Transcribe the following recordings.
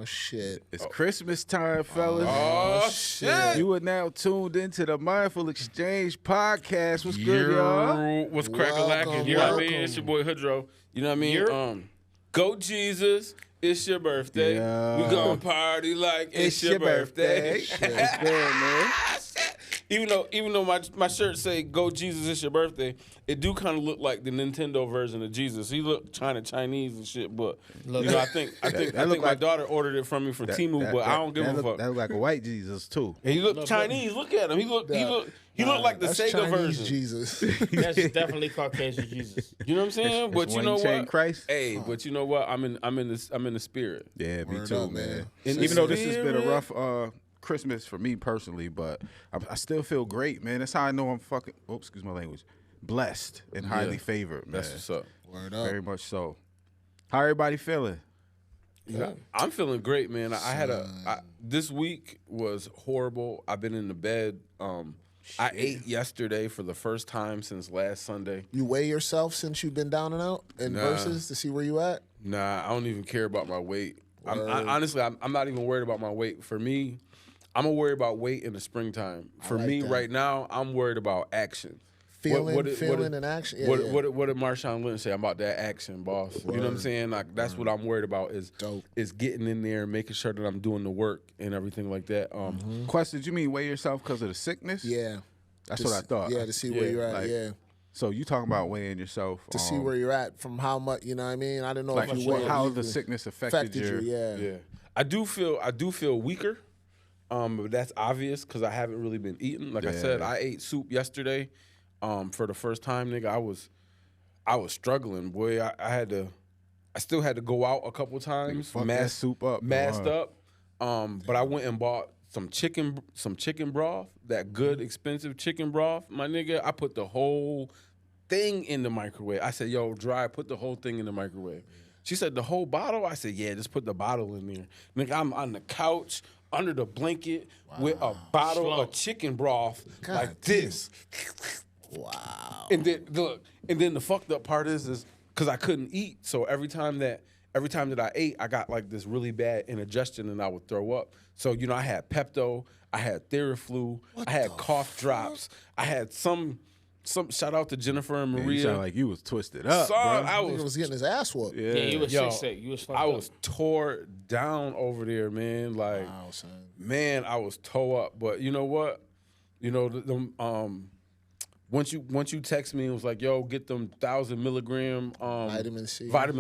shit. It's Christmas time, fellas. Oh, shit. You are now tuned into the Mindful Exchange podcast. What's good, y'all? What's crack-a-lackin'? You know what I mean? It's your boy Hoodro. You know what I mean? Go Jesus. It's your birthday. Yeah. We gonna party like it's your birthday. Shit, it's good, man. Even though my shirt say "Go Jesus, it's your birthday," it do kind of look like the Nintendo version of Jesus. He look kind of Chinese and shit, but I think my daughter ordered it from me from Temu, but I don't give a fuck. That look like a white Jesus too. And he look Chinese. Look at him. He look like the Sega Chinese version. Jesus. That's definitely Caucasian Jesus. You know what I'm saying? But you know what? Christ. Hey, but you know what? I'm in the spirit. Yeah, me Word too, up, man. In Even the though this has been a spirit. rough Christmas for me personally, but I still feel great, man. That's how I know I'm fucking. Oh, excuse my language. blessed and highly favored, man. That's what's up. Word up. Very much so. How everybody feeling? Yeah, I'm feeling great, man. This week was horrible. I've been in the bed. I ate yesterday for the first time since last Sunday. You weigh yourself since you've been down and out in verses to see where you at? Nah, I don't even care about my weight. Honestly, I'm not even worried about my weight. For me, I'm worried about weight in the springtime. For me, right now, I'm worried about action. Feeling and action. Yeah, what did Marshawn Lynch say about that action, boss? You know what I'm saying? Like that's what I'm worried about is getting in there, making sure that I'm doing the work and everything like that. Question, did you mean weigh yourself because of the sickness? Yeah. That's what I thought. Yeah, to see where you're at, yeah. So you talking about weighing yourself. To see where you're at from how much, you know what I mean? I didn't know like if you weighed. how the sickness affected you. Yeah. I do feel weaker. But that's obvious because I haven't really been eating. Like I said, I ate soup yesterday. For the first time, nigga, I was struggling, boy. I still had to go out a couple times. Masked up. But I went and bought some chicken broth, that good expensive chicken broth, my nigga. I put the whole thing in the microwave. I said, yo, Dry, put the whole thing in the microwave. She said, the whole bottle? I said, yeah, just put the bottle in there. Nigga, I'm on the couch, under the blanket, with a bottle of chicken broth like this. Wow. And then the fucked up part is because I couldn't eat, so every time that I ate, I got like this really bad indigestion and I would throw up. So I had Pepto, I had Theraflu, I had cough drops, I had some. Shout out to Jennifer and Maria. You sound like you was twisted up, bro. I was getting his ass whooped. Yeah, you was sick. You was fucked up. I was tore down over there, man. Like, Wow, son. man, I was tore up. But you know what? Once you text me and was like, yo, get them 1,000 milligram vitamin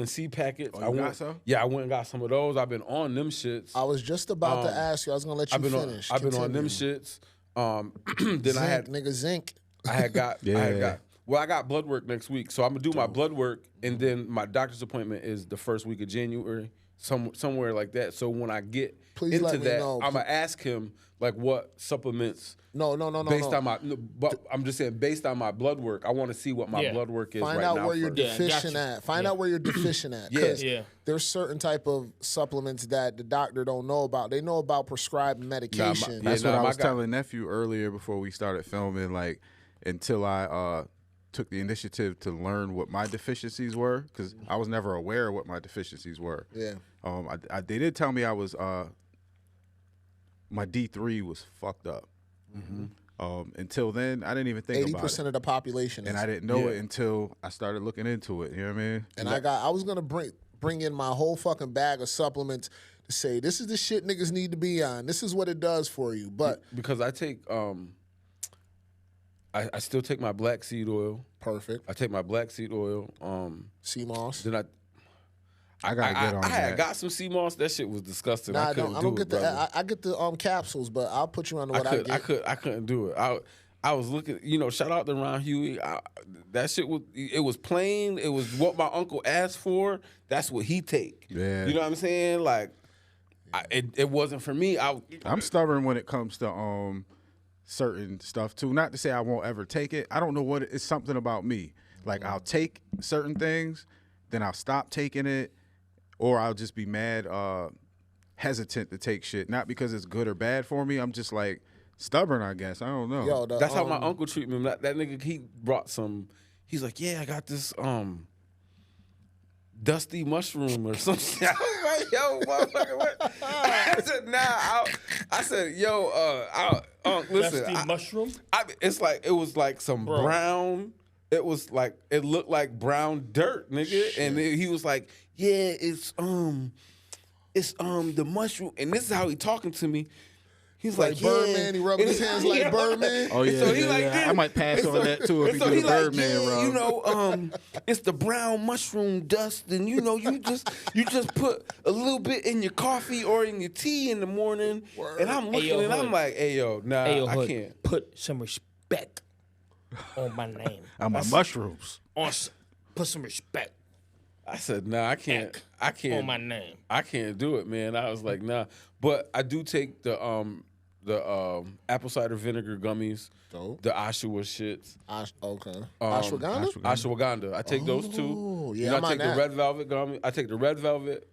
C packets. Oh, you got some? Yeah, I went and got some of those. I've been on them shits. I was just about to ask you. I was gonna let you finish. I've been on them shits. Then I had zinc. I got blood work next week, so I'm gonna do my blood work, and then my doctor's appointment is the first week of January, somewhere like that. So when I get into that, I'm gonna ask him like what supplements. No. But I'm just saying based on my blood work, I want to see what my blood work is right now. Find out where you're deficient at. Find out where you're deficient at. Because there's certain type of supplements that the doctor don't know about. They know about prescribed medication. That's what I was telling nephew earlier before we started filming. Like until I took the initiative to learn what my deficiencies were, because I was never aware of what my deficiencies were. Yeah. They did tell me I was my D3 was fucked up. Mm-hmm. Until then, I didn't even think about it. 80% of the population, and I didn't know it until I started looking into it. You know what I mean? And I was gonna bring in my whole fucking bag of supplements to say this is the shit niggas need to be on. This is what it does for you. But because I take I still take my black seed oil. Perfect. I take my black seed oil. Sea moss. Then I gotta get on that. I had got some sea moss. That shit was disgusting. Nah, I don't get I get the capsules, but I'll put you on what I get. I couldn't do it. I was looking, shout out to Ron Huey. That shit was plain. It was what my uncle asked for. That's what he take. Yeah. You know what I'm saying? Like, it wasn't for me. I'm stubborn when it comes to certain stuff too. Not to say I won't ever take it. I don't know what it's something about me. Like I'll take certain things, then I'll stop taking it, or I'll just be mad, hesitant to take shit. Not because it's good or bad for me. I'm just like stubborn, I guess. I don't know. Yo, that's how my uncle treated me. That nigga, he brought some. He's like, yeah, I got this dusty mushroom or something. I was like, yo, motherfucker, what? I said, nah. I said, yo, listen. Dusty mushroom? It's like, it was like some brown. It was like, it looked like brown dirt, nigga. Shit. And he was like, yeah, it's the mushroom. And this is how he talking to me. He's like Birdman. He rubbing his hands like Birdman. Oh yeah, so he like I might pass on that too if he do the Birdman rub. You know, it's the brown mushroom dust, and you know, you just put a little bit in your coffee or in your tea in the morning. Word. And I'm looking and I'm like, hey yo, nah, I can't. Put some respect on my name. On my mushrooms. Put some respect. I said, nah, I can't. On my name. I can't do it, man. I was like, nah. But I do take the apple cider vinegar gummies, Dope. the Oshawa shits. Okay. Ashwagandha? Ashwagandha. I take those two. Yeah, you know, I'm I take on the that. red velvet gummy. I take the red velvet.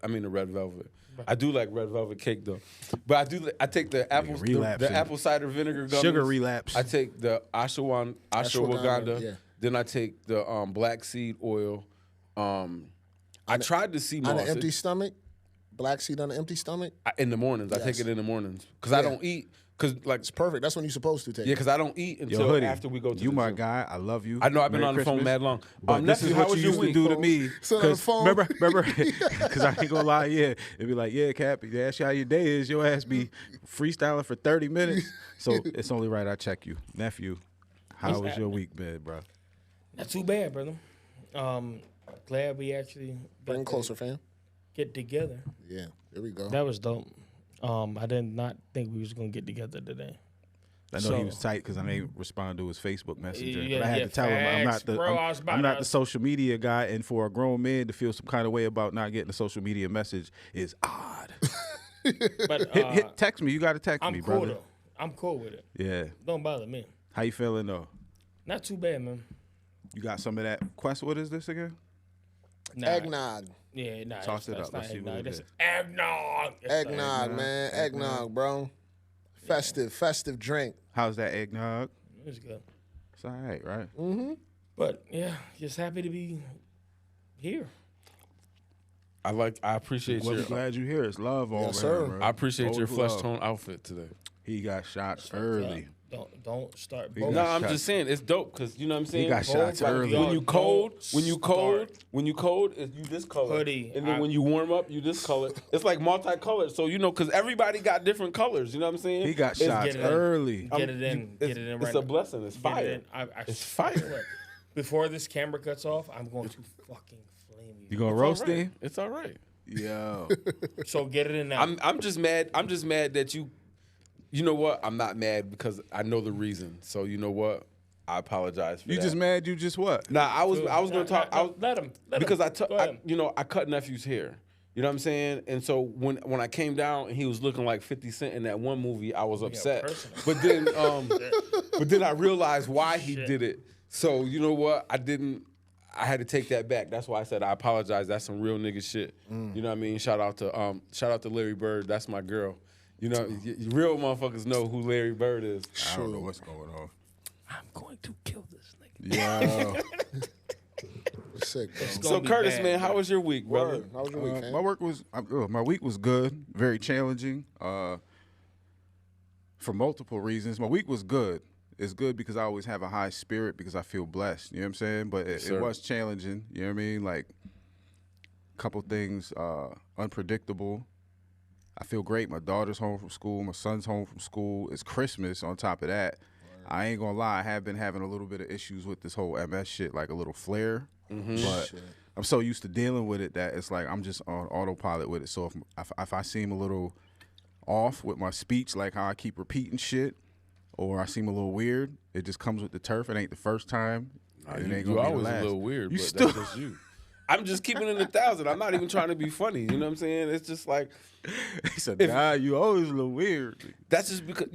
I do like red velvet cake though. But I take the apple cider vinegar gummies. Sugar relapse. I take the ashwagandha. Yeah. Then I take the black seed oil. I tried the sea moss. On an empty stomach? Black seed on an empty stomach? In the mornings. Yes. I take it in the mornings. Because I don't eat. Because like, it's perfect. That's when you're supposed to take it. Yeah, because I don't eat until Hoodie, after we go to you the my gym. guy. I love you. I know I've been Merry on the phone Christmas. mad long. But this is nephew, what you used to do to me. Sit on the phone. Remember, because I ain't gonna lie, yeah. It'd be like, yeah, Cap, they ask you how your day is, your ass be freestyling for 30 minutes. So it's only right I check you. Nephew, how was your week, man, bro? Not too bad, brother. Glad we actually Bring closer, fam. get together. Yeah, there we go. That was dope. I did not think we was gonna get together today. I know he was tight because I didn't respond to his Facebook Messenger. Yeah, but I had to tell him I'm not the social media guy, and for a grown man to feel some kind of way about not getting a social media message is odd. But text me. You got to text me, cool brother. Though. I'm cool with it. Yeah. Don't bother me. How you feeling though? Not too bad, man. You got some of that Quest? What is this again? Nah. Eggnog. Yeah, nah. Toss it up. Let's see what it is. Eggnog. Eggnog, man. Eggnog, bro. Festive drink. How's that eggnog? It's good. It's all right, right? Mm-hmm. But yeah, just happy to be here. I appreciate Well, glad you're here. It's love over sir. here, bro. I appreciate your flesh love. tone outfit today. He got shot early. Don't start. He No, I'm just saying it's dope because you know what I'm saying. He got shots early. When you cold, you this color. Hoodie, and then when you warm up, you this color. It's like multicolored, so you know because everybody got different colors. You know what I'm saying? He got shots early. Get it in right It's now. a blessing. It's fire. It's fire. Before this camera cuts off, I'm going to fucking flame you. You gonna roast him? It's all right. Yo. So get it in now. I'm just mad. I'm just mad that you. You know what? I'm not mad because I know the reason. So you know what? I apologize for that. You just mad? You just what? Nah, I was gonna talk. Let him. Because Go I ahead. I cut Nephew's hair. You know what I'm saying? And so when I came down and he was looking like 50 Cent in that one movie, I was upset. But then I realized why he did it. So you know what? I had to take that back. That's why I said I apologize. That's some real nigga shit. You know what I mean? Shout out to Larry Bird. That's my girl. You know, real motherfuckers know who Larry Bird is. I don't know what's going on. I'm going to kill this nigga. Yeah. Sick, bro. So Curtis, man, how was your week, brother? How was your week, fam? My week was good, very challenging, for multiple reasons. My week was good. It's good because I always have a high spirit because I feel blessed. You know what I'm saying? But it was challenging. You know what I mean? Like a couple things unpredictable. I feel great. My daughter's home from school. My son's home from school. It's Christmas on top of that. I ain't gonna lie. I have been having a little bit of issues with this whole MS shit, like a little flare. But I'm so used to dealing with it that it's like I'm just on autopilot with it. So if I seem a little off with my speech, like how I keep repeating shit, or I seem a little weird, it just comes with the turf. It ain't the first time. It ain't You gonna be always the last. a little weird, You but still that's just you. I'm just keeping it 1,000. I'm not even trying to be funny. You know what I'm saying? It's just like He said, "Nah, you always a little weird." that's just because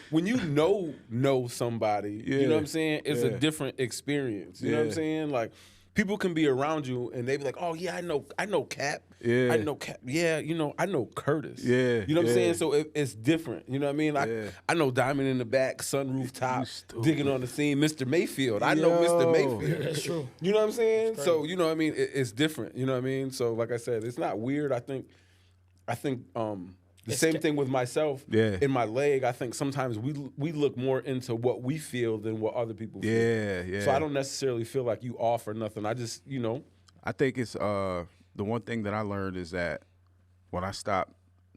when you know somebody, you know what I'm saying? It's a different experience. You know what I'm saying? Like people can be around you and they be like, oh yeah, I know Cap. Yeah. I know Cap. Yeah, I know Curtis. Yeah. You know what I'm saying? So it's different. You know what I mean? I know Diamond in the back, sunroof top, digging on the scene, Mr. Mayfield. I know Mr. Mayfield. That's true. You know what I'm saying? So, you know what I mean? It's different. You know what I mean? So like I said, it's not weird. I think the same thing with myself. Yeah. In my leg, I think sometimes we look more into what we feel than what other people feel. Yeah. So I don't necessarily feel like you off or nothing. I just, I think it's the one thing that I learned is that when I stopped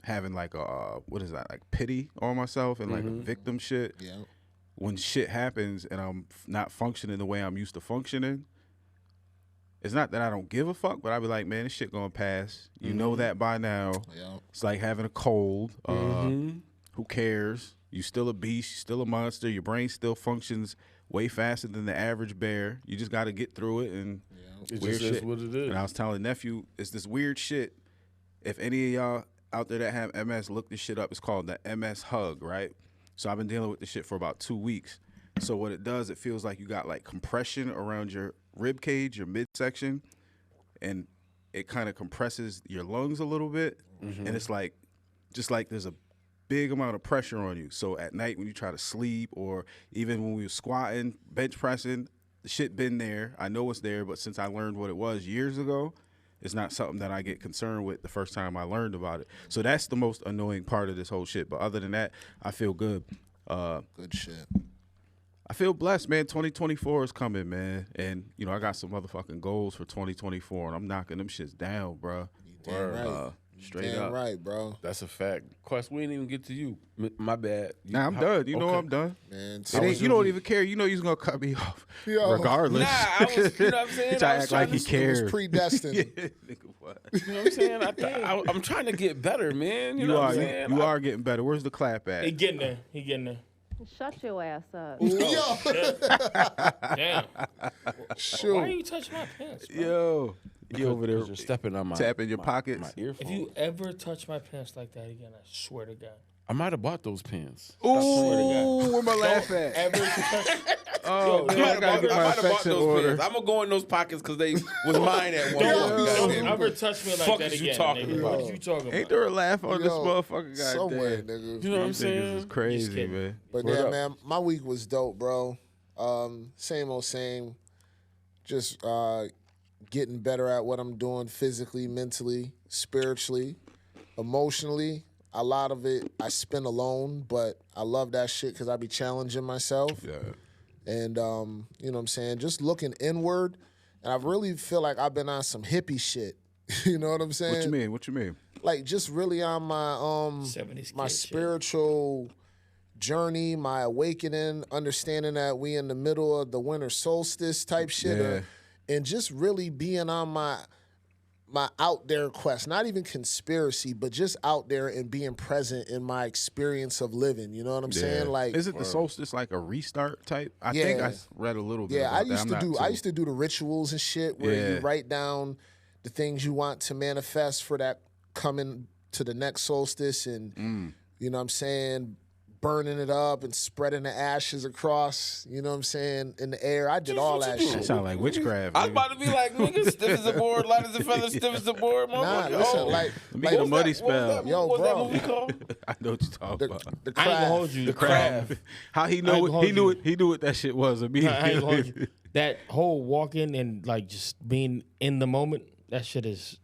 having like a like pity on myself and like a victim shit. Yeah. When shit happens and I'm not functioning the way I'm used to functioning, it's not that I don't give a fuck, but I be like, man, this shit gonna pass. You know that by now. Yeah. It's like having a cold. Who cares? You still a beast. You still a monster. Your brain still functions way faster than the average bear. You just got to get through it and it weird just is shit. what it is. And I was telling nephew, it's this weird shit. If any of y'all out there that have MS, look this shit up. It's called the MS hug, right? So I've been dealing with this shit for about 2 weeks. So what it does, it feels like you got like compression around your rib cage, your midsection, and it kind of compresses your lungs a little bit. And it's like, just like there's a big amount of pressure on you. So at night when you try to sleep or even when we were squatting, bench pressing, the shit been there. I know it's there, but since I learned what it was years ago, it's not something that I get concerned with the first time I learned about it. So that's the most annoying part of this whole shit. But other than that, I feel good. Good shit. I feel blessed, man. 2024 is coming, man. And, I got some motherfucking goals for 2024, and I'm knocking them shits down, bro. Damn right. Straight Damn up. right, bro. That's a fact. Quest, we didn't even get to you. My bad. Nah, I'm done. You know okay. I'm done. Man, You don't even care. You know you're going to cut me off regardless. Nah, I was, you know what I'm saying? He try to act like he cares. It was predestined. Nigga, what? You know what I'm saying? I'm trying to get better, man. You know what I'm saying? You are getting better. Where's the clap at? He getting there. Shut your ass up. Yo. Damn. Shoot. Why are you touching my pants, bro? Yo. You over there You're stepping on my tapping your pockets. My earphone. If you ever touch my pants like that again, I swear to God. I might have bought those pants. Ooh, where my laugh at? Ever touch? Oh, man, I gotta get my effects in order. I'm gonna go in those pockets because they was mine at one point. Don't ever touch me like Fuck that is you again. talking Nigga. about? What you talking about? Ain't there a laugh on this Yo, motherfucker? somewhere, Goddamn. nigga. You know what I'm Niggas saying? is crazy, kidding. man. But Word yeah, up. man, my week was dope, bro. Same old same. Just getting better at what I'm doing physically, mentally, spiritually, emotionally. A lot of it I spend alone, but I love that shit because I be challenging myself. Yeah. And, you know what I'm saying? Just looking inward. And I really feel like I've been on some hippie shit. You know what I'm saying? What you mean? Like just really on my 70s my kid spiritual journey, my awakening, understanding that we in the middle of the winter solstice type shit, Yeah. and just really being on my out there quest. Not even conspiracy, but just out there and being present in my experience of living. You know what I'm saying? Like, is it the solstice like a restart type? I Yeah. think I read a little bit. yeah, about I used that. to do. I used to do the rituals and shit where Yeah. you write down the things you want to manifest for that coming to the next solstice, and you know what I'm saying, burning it up and spreading the ashes across. You know what I'm saying, in the air. I did all that That shit. sound like witchcraft. I was nigga. about to be like, nigga, stiff as a board, light as a feather, stiff as a board, Nah, motherfucker. listen, like Get a muddy spell. Yo, What's that bro. movie called? I know what you're talking the, about. the I ain't craft. gonna hold you. The Craft. How he I knew ain't it? gonna He knew hold it. He knew what that shit was I ain't gonna hold immediately. you. That whole walking and like just being in the moment, that shit is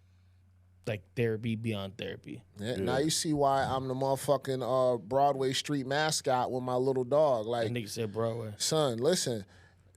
like therapy beyond therapy. Yeah, now you see why I'm the motherfucking Broadway street mascot with my little dog. That Like, nigga said Broadway. son, listen.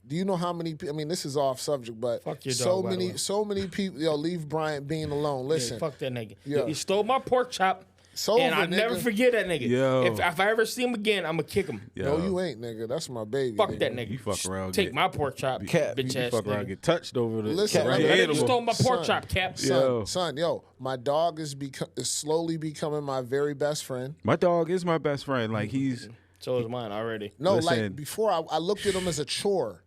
Do you know how many? I mean, this is off subject, but Fuck your so dog, by the way. so many people. Yo, leave Bryant Bean alone. Listen, Yeah, fuck that nigga. Yeah. He stole my pork chop. Sober, And I'll nigga. never forget that nigga. Yo. If I ever see him again, I'm gonna kick him. No, you ain't, nigga. That's my baby. Fuck nigga. that nigga. You fuck around, Take get- my pork chop, Cap, bitch You ass fuck around, nigga. get touched over the Listen, around that your That nigga animal. stole my pork Son. chop, Cap. Yo. Son, yo, my dog is slowly becoming my very best friend. My dog is my best friend. Like he's So is mine already. No, Listen. like before, I looked at him as a chore.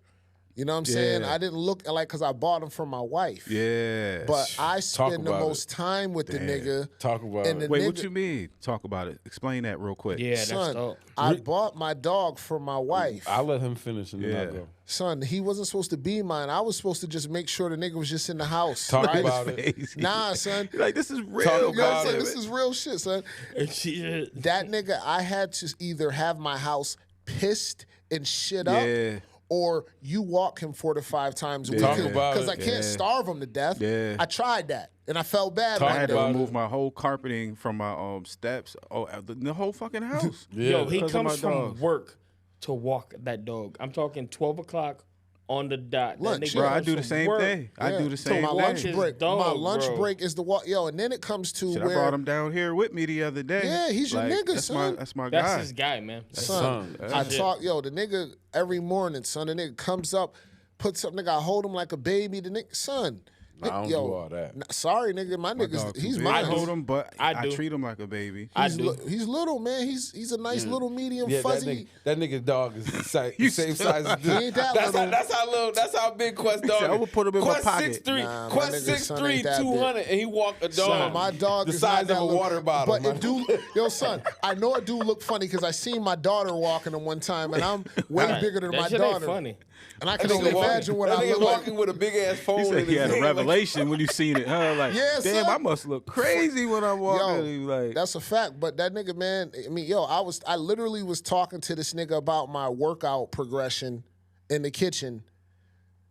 You know what I'm saying? Yeah. I didn't look like because I bought them for my wife. Yeah. But I spend the about most time with the nigga. Talk about and it. the Wait, nigga, what you mean? Talk about it. Explain that real quick. Yeah, that's son, dope. I bought my dog for my wife. I'll let him finish and then Yeah. I'll go. Son, he wasn't supposed to be mine. I was supposed to just make sure the nigga was just in the house. Talk right? about it. Nah, son. You're like, this is real. Talk You know what I'm about saying? it. This is real shit, son. And she, That nigga, I had to either have my house pissed and shit up, Yeah. or you walk him 4 to 5 times a week. Talk about Because it. I can't starve him to death. Yeah. I tried that, and I felt bad Talk I about had to about that. remove my whole carpeting from my steps. Oh, the whole fucking house. yo, he because of comes my from dogs. work to walk that dog. I'm talking 12 o'clock on the dot. That Lunch. nigga Bro, I comes do the from same work. thing. I Yeah. do the So same my thing. lunch His break. dog, my lunch bro. break is the walk. Yo, and then it comes to Shit, where I brought him down here with me the other day. Yeah, he's your nigga, that's son. That's my That's guy. his guy, man. son. Son. I talk, yo, the nigga every morning, son. The nigga comes up, puts up, nigga. I hold him like a baby. The nigga, son. I don't yo, do all that. Sorry, nigga. My My nigga's dog too he's big. mine. I hold him, but I I do. treat him like a baby. I He's, do. he's little, man. He's a nice little medium Yeah, fuzzy. that nigga's dog is the same size as He ain't that that's little. that's how big Quest dog said, is. "I would put him in my Quest pocket." 6'3", Nah, my Quest nigga's son 6'3", ain't that 200, and he walk a dog. Son, my dog the is size not of a that little. water bottle. But it do, yo, son. I know it do look funny because I seen my daughter walking him one time, and I'm way bigger than That my shit ain't daughter. funny. And I can only imagine what that I nigga look like. walking with a big ass phone. He said in he his had a hand, like- revelation when you seen it. Huh? Like, Yeah, damn, son. I must look crazy when I'm walking. He like, That's a fact. But that nigga, man, I mean, yo, I literally was talking to this nigga about my workout progression in the kitchen.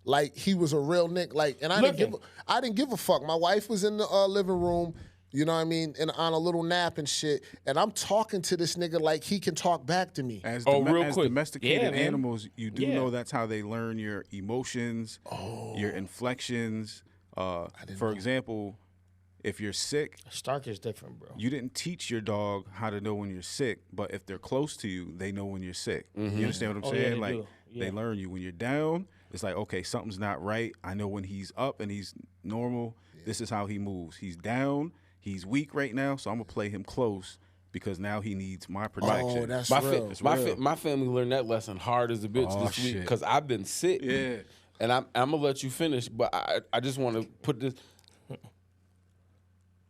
Like he was a real nigga. Like, and I didn't give a fuck. My wife was in the living room, you know what I mean, and on a little nap and shit. And I'm talking to this nigga like he can talk back to me. as, real as quick. domesticated Yeah, man. animals, you do Yeah. know that's how they learn your emotions, your inflections. For example, if you're sick, Stark is different, bro. you didn't teach your dog how to know when you're sick, but if they're close to you, they know when you're sick. You understand what I'm Oh, yeah, saying? they Like do. Yeah. they learn you when you're down. It's like, okay, something's not right. I know when he's up and he's normal. This is how he moves. He's down. He's weak right now, so I'm gonna play him close because now he needs my protection. Oh, that's My, real. my family learned that lesson hard as a bitch Oh, this week shit. because I've been sick. Yeah. And I'm gonna let you finish, but I just want to put this.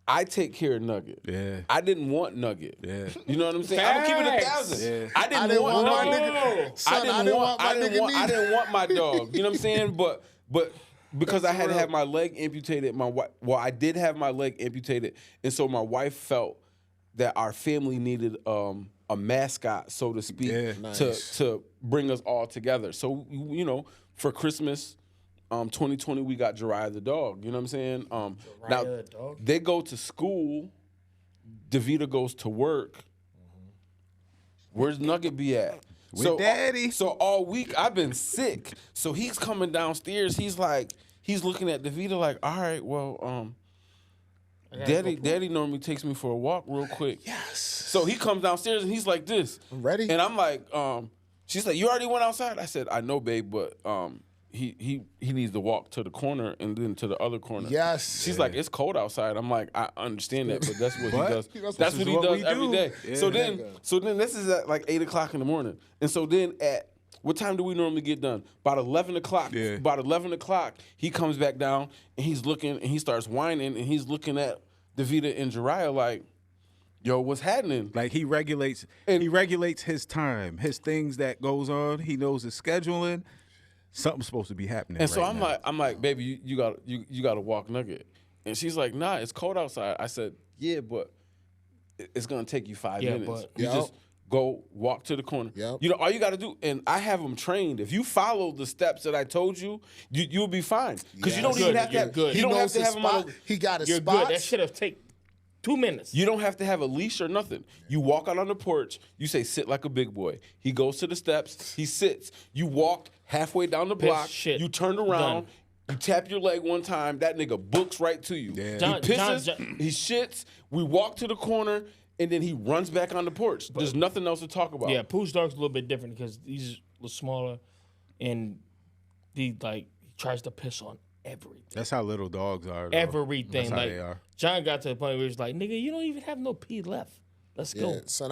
I take care of Nugget. Yeah. I didn't want Nugget. Yeah. You know what I'm saying? I'm gonna keep it Facts. 1,000. Yeah. I didn't want my Nugget. nigga. Son, I didn't want my nigga I neither. didn't want my dog. You know what I'm saying? But because I had to real. have my leg amputated, I did have my leg amputated, and so my wife felt that our family needed a mascot, so to speak, Yeah. to bring us all together. So you know, for Christmas, 2020, we got Jiraiya the dog. You know what I'm saying? Now the dog? they go to school. Davita goes to work. Where's Nugget be at? With Daddy. So all week I've been sick. So he's coming downstairs. He's looking at Davita like, all right, well, Daddy normally takes me for a walk real quick. Yes. So he comes downstairs and he's like this. I'm ready. And I'm like, she's like, you already went outside? I said, I know, babe, but he needs to walk to the corner and then to the other corner. Yes. She's like, it's cold outside. I'm like, I understand that, but that's what he does. That's That's what he does we every do. day. Yeah. So then this is at like 8 o'clock in the morning. And so then at what time do we normally get done? About 11 o'clock. Yeah. About 11 o'clock, he comes back down and he's looking and he starts whining and he's looking at Davita and Jiraiya like, yo, what's happening? Like he regulates his time, his things that goes on. He knows his scheduling. Something's supposed to be happening. And so right I'm now. like, baby, you got to walk Nugget. And she's like, nah, it's cold outside. I said, yeah, but it's gonna take you 5 minutes. but- You Yep. just go walk to the corner. Yep. You know, all you got to do, and I have them trained. If you follow the steps that I told you, you'll be fine. Because you don't Yes. even have to You're have. good. You don't have knows to his have him on. spot. He got his You're spots. good. That should have taken 2 minutes. You don't have to have a leash or nothing. You walk out on the porch. You say, sit like a big boy. He goes to the steps. He sits. You walk halfway down the block. shit. You turn around. Done. You tap your leg one time. That nigga books right to you. Yeah. John- he pisses. John- He shits. We walk to the corner. And then he runs back on the porch. There's nothing else to talk about. Yeah, Pooh's dog's a little bit different because he's a little smaller, and he tries to piss on everything. That's how little dogs are. Though. Everything. That's how like they are. John got to the point where he's like, "Nigga, you don't even have no pee left. Let's Yeah, go." son.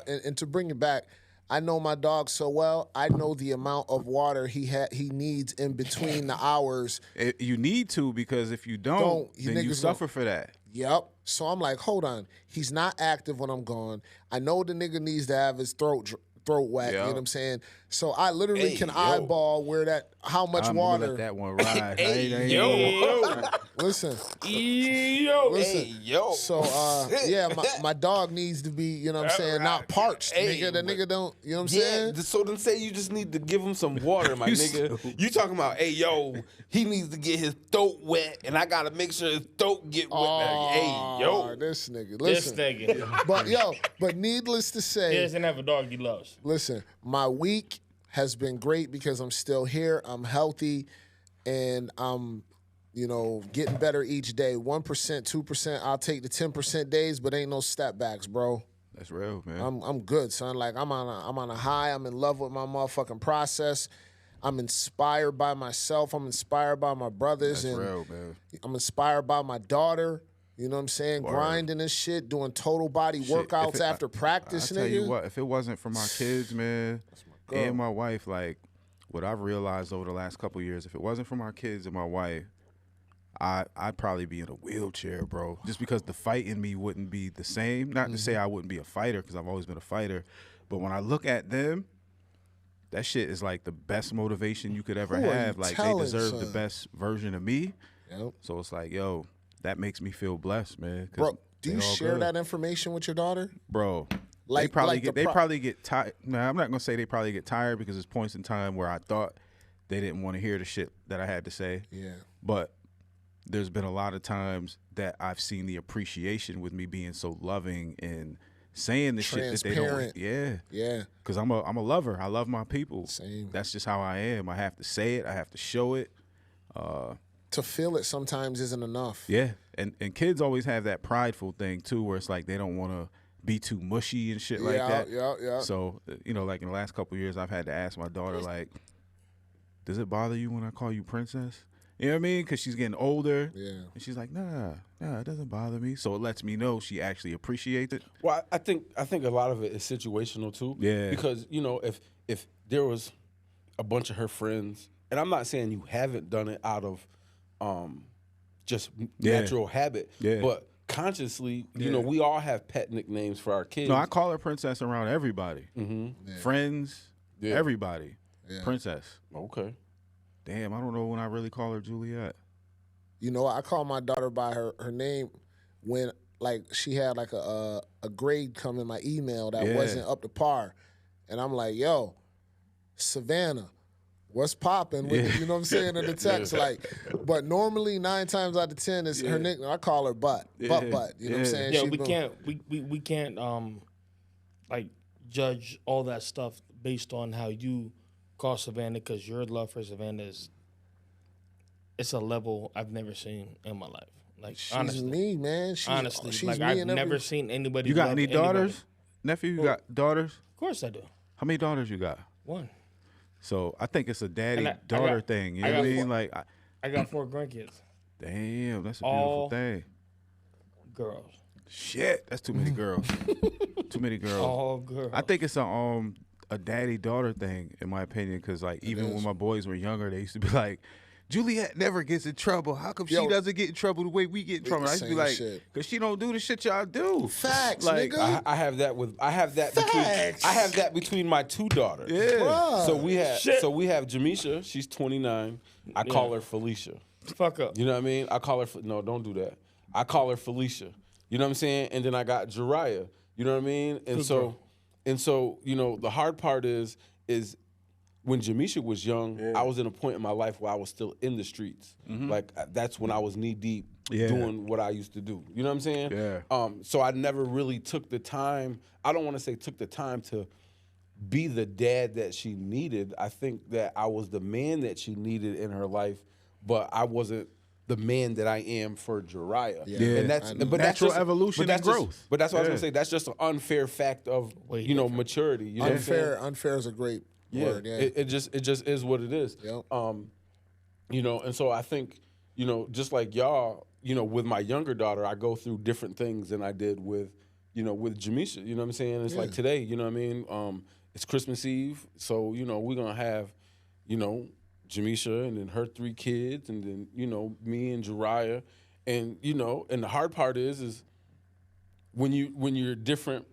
And to bring it back, I know my dog so well. I know the amount of water he needs in between the hours. You need to, because if you don't then you suffer for that. Yep. So I'm like, hold on. He's not active when I'm gone. I know the nigga needs to have his throat whack. You know what I'm saying? So I literally can eyeball how much I'm water. gonna let that one ride. Listen. So my dog needs to be, you know what I'm saying, not parched. Nigga, the nigga don't, you know what I'm saying? So then say you just need to give him some water, my nigga. You talking about, he needs to get his throat wet, and I gotta make sure his throat get wet. This nigga. Listen. But needless to say, he doesn't have a dog he loves. Listen, my week has been great because I'm still here. I'm healthy, and I'm, getting better each day. 1%, 2%. I'll take the 10% days, but ain't no step backs, bro. That's real, man. I'm good, son. Like I'm on a high. I'm in love with my motherfucking process. I'm inspired by myself. I'm inspired by my brothers. That's real, man. I'm inspired by my daughter. You know what I'm saying? Word. Grinding this shit, doing total body workouts after practice, I nigga. tell you what, if it wasn't for my kids, man, and my wife, like, what I've realized over the last couple of years, if it wasn't for my kids and my wife, I'd probably be in a wheelchair, bro. Just because the fight in me wouldn't be the same. Not to say I wouldn't be a fighter, because I've always been a fighter. But when I look at them, that shit is like the best motivation you could ever have. Like, they deserve the best version of me. Yep. So it's like, yo, that makes me feel blessed, man. Bro, do you share that information with your daughter? Bro, they probably get tired. Nah, I'm not gonna say they probably get tired, because there's points in time where I thought they didn't want to hear the shit that I had to say. Yeah. But there's been a lot of times that I've seen the appreciation with me being so loving and saying the shit that they don't. Yeah. Because I'm a lover. I love my people. Same. That's just how I am. I have to say it. I have to show it. To feel it sometimes isn't enough. Yeah. And kids always have that prideful thing too, where it's like they don't want to be too mushy and shit like that. Yeah. So, like in the last couple of years, I've had to ask my daughter, like, does it bother you when I call you princess? You know what I mean? Because she's getting older. Yeah. And she's like, nah, it doesn't bother me. So it lets me know she actually appreciates it. Well, I think a lot of it is situational too. Yeah. Because, if there was a bunch of her friends, and I'm not saying you haven't done it out of just natural habit, but consciously, we all have pet nicknames for our kids. No, I call her princess around everybody. Friends, everybody. Yeah. Princess. Okay. Damn, I don't know when I really call her Juliet. I call my daughter by her name when, like, she had like a grade come in my email that wasn't up to par, and I'm like, yo, Savannah, what's popping? You know what I'm saying, in the text, like. But normally 9 times out of 10 is her nickname. I call her Butt. Butt. You know what I'm saying? Yeah, we can't like judge all that stuff based on how you call Savannah, because your love for Savannah it's a level I've never seen in my life. Like, she's honestly, me, man. Honestly, she's me I've never seen anybody. You got any daughters? Anybody. Nephew, you got daughters? Of course I do. How many daughters you got? 1. So I think it's a daddy-daughter thing. You know what I mean? Like, I got 4 grandkids. Damn, that's a beautiful thing. Girls. Shit, that's too many girls. Too many girls. All girls. I think it's a daddy-daughter thing, in my opinion, because, like, even when my boys were younger, they used to be like, Juliet never gets in trouble. How come she doesn't get in trouble the way we get in trouble? I used to be like, because she don't do the shit y'all do. Facts, like, nigga. I have that between my 2 daughters. Yeah. Bruh. So we have Jamisha. She's 29. I call her Felicia. Fuck up. You know what I mean? I call her. No, don't do that. I call her Felicia. You know what I'm saying? And then I got Jariah. You know what I mean? And so, the hard part is when Jamisha was young, I was in a point in my life where I was still in the streets. Like, that's when I was knee deep doing what I used to do. You know what I'm saying? Yeah. So I never really took the time. I don't want to say took the time to be the dad that she needed. I think that I was the man that she needed in her life, but I wasn't the man that I am for Jariah. Yeah. And that's natural evolution and growth. But that's what I was gonna say. That's just an unfair fact of maturity. You know what I'm saying? Unfair is a great word. Yeah. It just is what it is. Yep. And so I think, just like y'all, with my younger daughter, I go through different things than I did with, you know, with Jamisha. You know what I'm saying? It's like today. You know what I mean? It's Christmas Eve, so you know we're gonna have, you know, Jamisha and then her 3 kids, and then you know me and Jariah, and you know, and the hard part is when you're different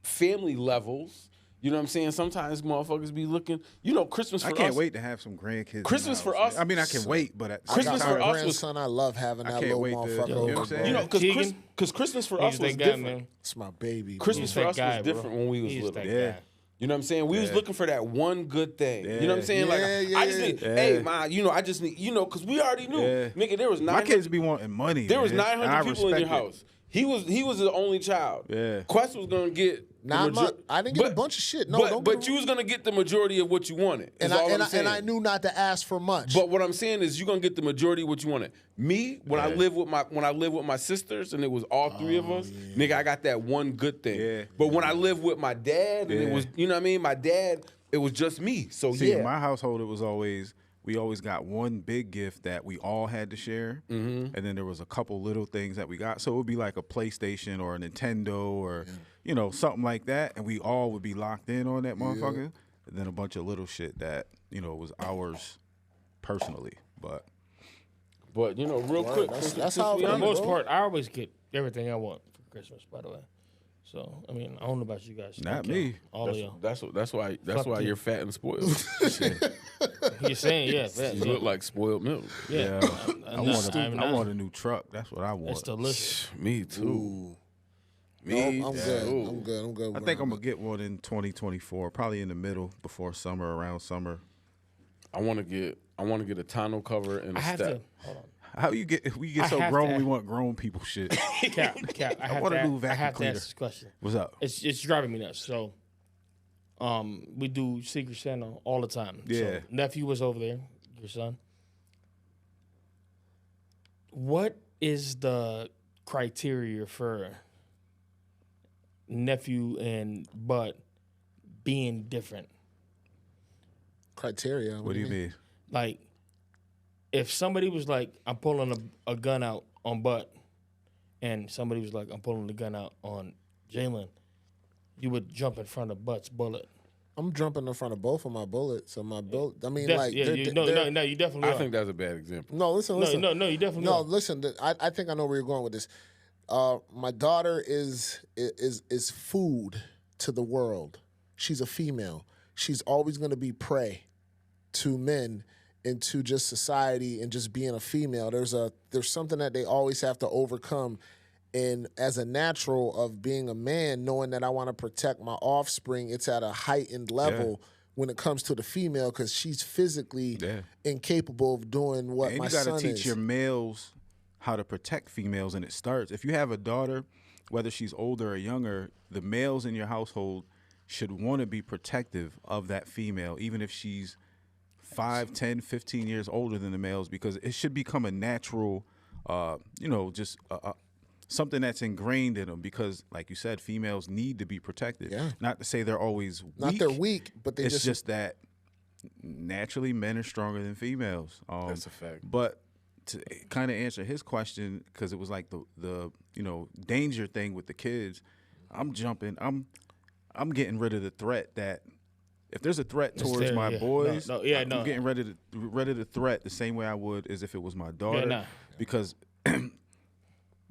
family levels. You know what I'm saying? Sometimes motherfuckers be looking. You know, Christmas for us. I can't wait to have some grandkids. Christmas for us. I mean, I can wait, but at the Christmas same for time, us grandson, I love having that can't little wait to- motherfucker you know what I'm over, saying? bro. You know, Keegan? because Christmas for He's us was that guy, different. man. It's my baby. Christmas He's for that us guy, was bro. different when we was He's little. that Yeah. guy. You know what I'm saying? We was looking for that one good thing. You know what I'm saying? Like, Yeah, I just need, yeah. hey, ma, you know, I just need, you know, because we already knew. Yeah. Nigga, there was my 900, kids be wanting money. there was man, and 900 I people in your respect it. house. He was the only child. Yeah. Quest was going to get Not much. I didn't get a bunch of shit. No, don't get but it you was going to get the majority of what you wanted. Is all I'm saying. and I knew not to ask for much. But what I'm saying is, you're gonna get the majority of what you wanted. Me, when I live with my sisters, and it was all 3 of us, nigga, I got that one good thing. Yeah. But when I lived with my dad, and it was, you know what I mean, my dad, it was just me. So See, yeah, in my household, it was always we always got one big gift that we all had to share, and then there was a couple little things that we got. So it would be like a PlayStation or a Nintendo or you know something like that, and we all would be locked in on that motherfucker. And then a bunch of little shit that you know was ours personally, but. but you know, real quick, that's since how we For the on it it, most bro. part, I always get everything I want for Christmas, by the way. So, I mean, I don't know about you guys. Not Fuck me. y'all. All of y'all. that's why Fuck you. you're fat and spoiled. You're saying, yeah. That, You look like spoiled milk. yeah. I want a new truck. That's what I want. It's delicious. Me too. Ooh. Me I'm too. good. I'm good. I'm good. I think I'm gonna get one in 2024, probably in the middle before summer, around summer. I want to get a tonneau cover and a I have step. to. Hold on. How you get? If we get I so have grown, to- we want grown people shit. Cap. I have want a to, new I vacuum have to cleaner. ask this question. What's up? It's driving me nuts. So, we do Secret Santa all the time. Yeah. So nephew was over there, your son. What is the criteria for nephew and Bud being different? criteria. What do you mean? Like, if somebody was like, I'm pulling a gun out on Bud, and somebody was like, I'm pulling the gun out on Jalen, you would jump in front of Bud's bullet. I'm jumping in front of both of my bullets. So my bullet. I mean, Def- like, yeah, they're- you, they're- no, you definitely I are. think that's a bad example. no, listen. No, you definitely No, are. listen. I think I know where you're going with this. My daughter is food to the world. She's a female. She's always going to be prey to men and to just society and just being a female. There's something that they always have to overcome. And as a natural of being a man, knowing that I want to protect my offspring, it's at a heightened level when it comes to the female because she's physically incapable of doing what And my you got son to teach is. your males how to protect females, and it starts if you have a daughter, whether she's older or younger. The males in your household should want to be protective of that female, even if she's 5, 10, 15 years older than the males, because it should become a natural, just something that's ingrained in them. Because, like you said, females need to be protected. Yeah. Not to say they're always weak. Not they're weak, but they It's just just that naturally men are stronger than females. That's a fact. But to kind of answer his question, because it was like the danger thing with the kids, I'm getting rid of the threat that if there's a threat towards there, my yeah. boys, No, yeah, I'm no. getting rid of the threat the same way I would as if it was my daughter, nah. because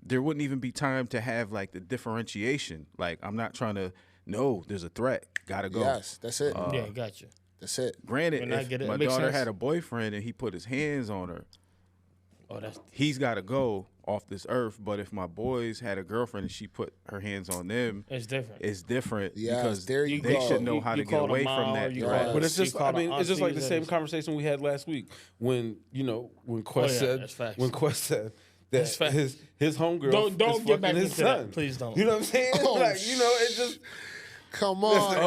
there wouldn't even be time to have like the differentiation. Like I'm not trying to. No, there's a threat. Gotta go. yes, that's it. Yeah, gotcha. That's it. Granted, And I if get it. my It makes daughter sense. had a boyfriend and he put his hands on her, Oh, that's he's got to go off this earth. But if my boys had a girlfriend and she put her hands on them, it's different. it's different Yes, because there you they go. should know You- how you to get call away them from Ma, that. or you threat. call But it- it's just, you call I mean, it it's just like the aunties, same it's- conversation we had last week when Quest yeah, said that's facts. that That's facts. his homegirl Don't is get back fucking his into that. son. Please don't. You know what I'm saying? Oh, It just. Come on.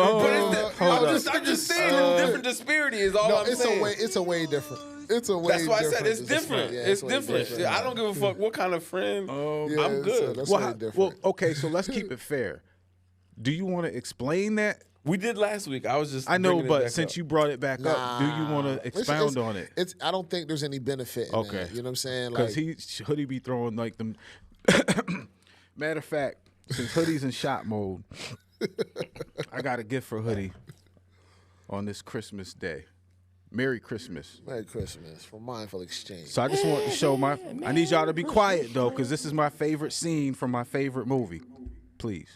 I'm just saying the different disparity is all No, I'm saying. it's a way different. It's a way That's why I different. said it's different. Yeah, It's way different. Yeah, I don't give a fuck what kind of friend. Yeah, I'm good. That's Well, way how- different. well, okay, so let's keep it fair. Do you want to explain that? We did last week. I was just. I know, bringing it but back since up. you brought it back up, do you want to Listen, expound on it? I don't think there's any benefit in Okay. that. You know what I'm saying? Because Like, Hoodie be throwing like them. Matter of fact, since Hoodie's in shot mode, I got a gift for Hoodie on this Christmas day. Merry Christmas. Merry Christmas from Mindful Exchange. So I just want to show I need y'all to be quiet, though, because this is my favorite scene from my favorite movie. Please.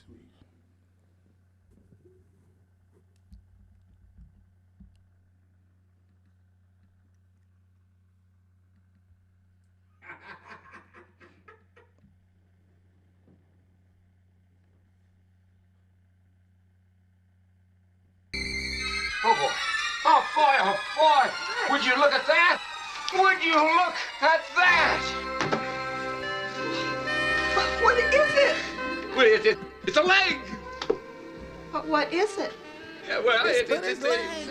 Oh boy. Oh boy, oh boy. Would you look at that? Would you look at that? What is it? Well, it's a leg. But what is it? Yeah, well, it's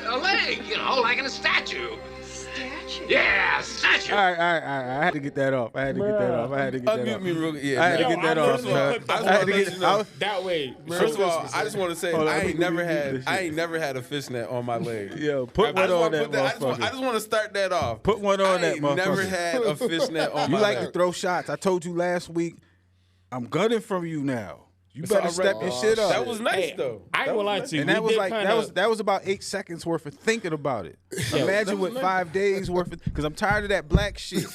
a leg, you know, like in a statue. Statue? Yeah, statue. All right. I had to get that off. Unmute me real. Yeah, I had to man. get that I'm off. gonna man. clip the I whole had to thing. get. You know, That way. First of all, I just want to say Hold on, I let ain't me never do had this a fishnet on my leg. Yo, put I one just on want that to put that. motherfucker. I just want to start that off. Put one on that I ain't never motherfucker. had a fishnet on You my like leg. to throw shots. I told you last week, I'm gunning from you now. You It's better all step right. your shit up. That was nice Hey, though. I ain't gonna lie to you. And that We was did like kinda- that was about 8 seconds worth of thinking about it. that Imagine was what nice. 5 days worth of, because I'm tired of that black shit.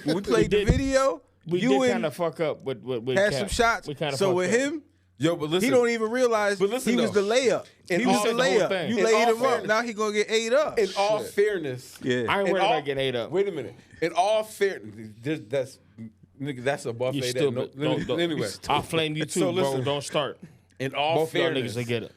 When we played the did- video, We you did and kind of fuck up with had Cap. some shots. We kind of So with him, Yo, but listen. he don't even realize But listen, he was though. the layup. In He was all- the the whole layup. thing. You In laid all him up. fairness. Now he gonna get ate up. In all fairness, Yeah. I ain't In worried all- about getting ate up. Wait a minute. In all fairness, that's a buffet. You that still don't. Anyway, I'll flame you too, So bro. listen. Don't start. in all Both y'all fairness, niggas, they get it.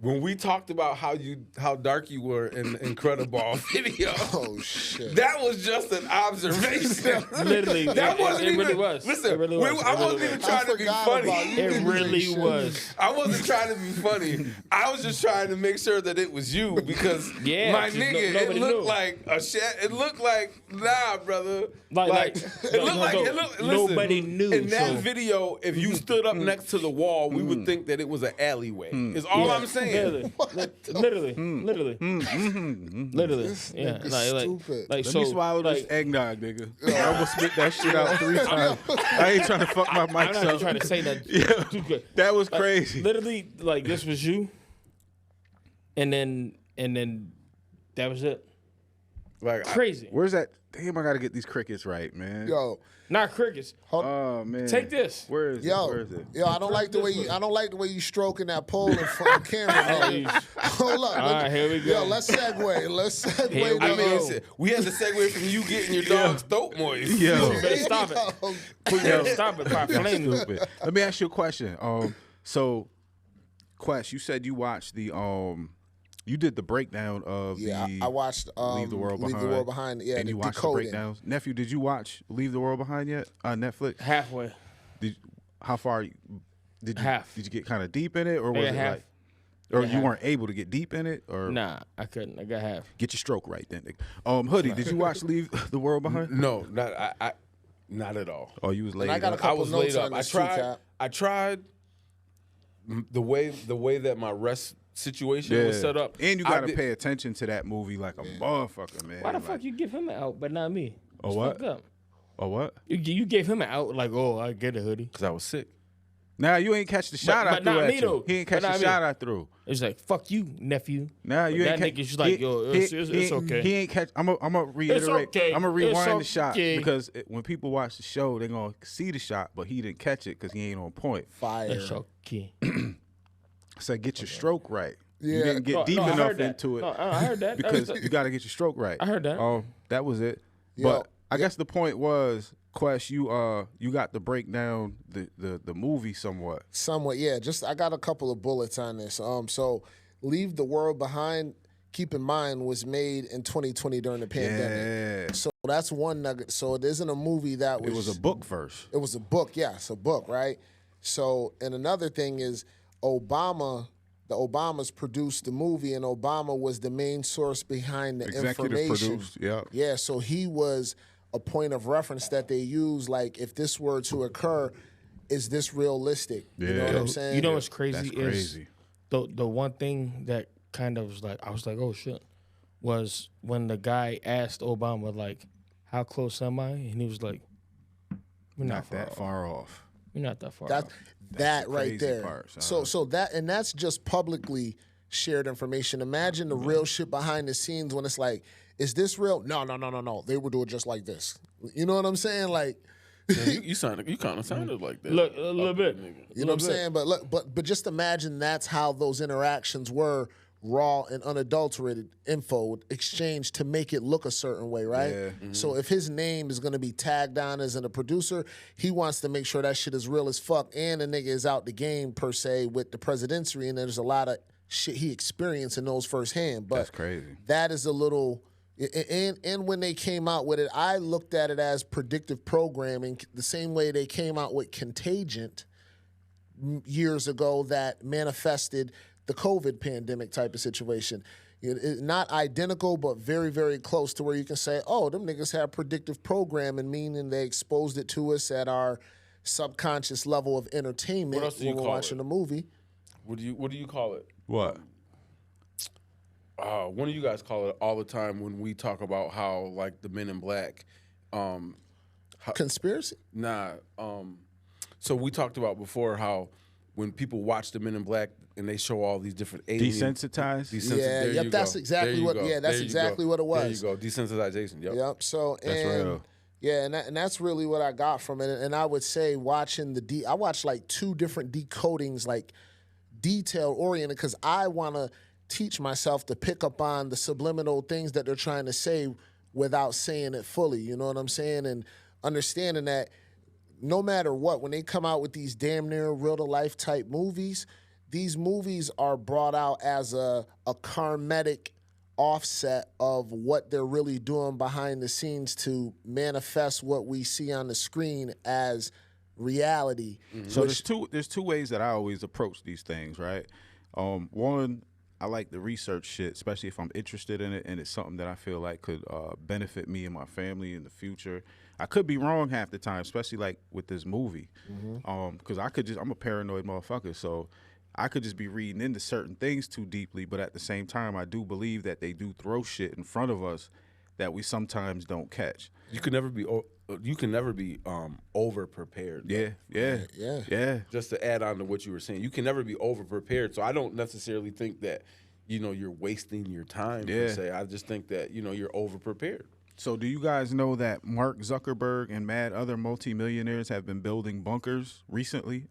when we talked about how dark you were in the Incredible video, Oh shit. that was just an observation. Literally, That wasn't it even. really was. Listen, It really was. I It wasn't really even was. trying to be forgot funny. about you. It really was. I wasn't trying to be funny. I was just trying to make sure that it was you because Yeah, my 'cause nigga, it nobody looked knew. like a shit. It looked like nah, brother. Like, it looked like it looked. Listen, nobody knew, In that so- video, if you stood up next to the wall, we would think that it was an alleyway. Is all Yeah, I'm saying. Literally, literally. This Yeah, nigga stupid. like Let so. me swallow like, this eggnog, nigga. I almost spit that shit out 3 times. I ain't trying to fuck my I'm mics not even up. trying to say that. Yeah. Too good. That was crazy. Literally, like this was you, and then that was it. Like Crazy. Where's that? Damn, I gotta get these crickets right, man. Yo, Not crickets. Oh man. Take this. Where is yo, it? Where is it? yo, I don't like the way you stroking that pole in front of the camera. Hey. Man. Hold up. All right, here we go. Yo, let's segue. Let's segue. Here we I mean, go. listen, we had to segue from you getting your dog's throat moist. Yo. You better stop it. Yo, You better stop it by flame. Stupid. Let me ask you a question. So, Quest, you said you watched the you did the breakdown of Yeah, the I watched Leave the World Behind. Leave the World Behind. Yeah, and the you watched decoding. the breakdowns. Nephew, did you watch Leave the World Behind yet on Netflix? Halfway. How far did you Half. Did you get kind of deep in it, or was Yeah, it half. like, or Yeah, you half. weren't able to get deep in it, or Nah, I couldn't. I got half. get your stroke right then? Nigga. Hoodie, did you watch Leave the World Behind? No, not at all. Oh, you was late. I got a I couple was notes laid on up. this too, Cap. I tried the way that my rest situation was set up. And you I gotta did- pay attention to that movie like a motherfucker, man. Why the Like, fuck you give him an out, but not me? Oh, It's what? fucked up. or what? You gave him an out, like, oh, I get a hoodie. Because I was sick. Nah, you ain't catch the shot I but threw not at me, you. though. He ain't But catch the not me. shot I threw. It's like, fuck you, nephew. Nah, you But ain't that catch. nigga's just like, yo, it's okay. He ain't catch. I'm gonna reiterate. okay. I'm gonna rewind the It's shot okay. because when people watch the show, they're gonna see the shot, but he didn't catch it because he ain't on point. Fire. It's okay. I said, get your stroke right. You Yeah. didn't get deep I enough heard that. into it No, I heard that. because you got to get your stroke right. I heard that. That was it. Yo, But I guess the point was, Quest, you got to break down the movie somewhat. Somewhat, yeah. Just I got a couple of bullets on this. So, Leave the World Behind. Keep in mind, was made in 2020 during the pandemic. Yeah. So that's one nugget. So it isn't a movie that was. It was a book first. It was a book, yes, a book, right? So, and another thing is, the Obamas produced the movie, and Obama was the main source behind the Executive information. produced, yeah. Yeah, so he was a point of reference that they use. Like, if this were to occur, is this realistic? You know what Yeah. I'm saying? You know what's crazy That's is crazy. the one thing that kind of was like, I was like, oh shit, was when the guy asked Obama, like, how close am I? And he was like, we're Not not that far off. You're not that far That off. that the right crazy there. part, So that's just publicly shared information. Imagine the real shit behind the scenes when it's like, is this real? No. They would do it just like this. You know what I'm saying? Like, You kind of sounded like that. Look, a little bit. you know what I'm saying? But look, but just imagine that's how those interactions were, raw and unadulterated info exchanged to make it look a certain way, right? Yeah. So if his name is going to be tagged on as a producer, he wants to make sure that shit is real as fuck, and the nigga is out the game per se with the presidency, and there's a lot of shit he experienced in those firsthand. But That's crazy. that is a little. And when they came out with it, I looked at it as predictive programming, the same way they came out with Contagion years ago that manifested the COVID pandemic type of situation. Not identical, but very, very close to where you can say, oh, them niggas have predictive programming, meaning they exposed it to us at our subconscious level of entertainment What else do you when we're call watching it? a movie. What do you call it? What? One of you guys call it all the time when we talk about how like the Men in Black. Conspiracy? So we talked about before how when people watch the Men in Black and they show all these different aliens. Desensitized? Yeah, there yep, you that's go. exactly There you what- go. yeah, that's There you exactly go. what it was. There you go. Desensitization. Yep. Yep. So That's real. yeah, and that's really what I got from it. And I would say watching I watched like 2 different decodings, like detail oriented, because I want to teach myself to pick up on the subliminal things that they're trying to say without saying it fully. You know what I'm saying? And understanding that no matter what, when they come out with these damn near real to life type movies, these movies are brought out as a karmatic offset of what they're really doing behind the scenes to manifest what we see on the screen as reality. So there's two ways that I always approach these things, right? One, I like the research shit, especially if I'm interested in it and it's something that I feel like could benefit me and my family in the future. I could be wrong half the time, especially like with this movie, because I'm a paranoid motherfucker, so I could just be reading into certain things too deeply. But at the same time, I do believe that they do throw shit in front of us that we sometimes don't catch. You can never be over prepared. Yeah. Just to add on to what you were saying, you can never be over prepared. So I don't necessarily think that you're wasting your time per se. I just think that you're over prepared. So do you guys know that Mark Zuckerberg and mad other multimillionaires have been building bunkers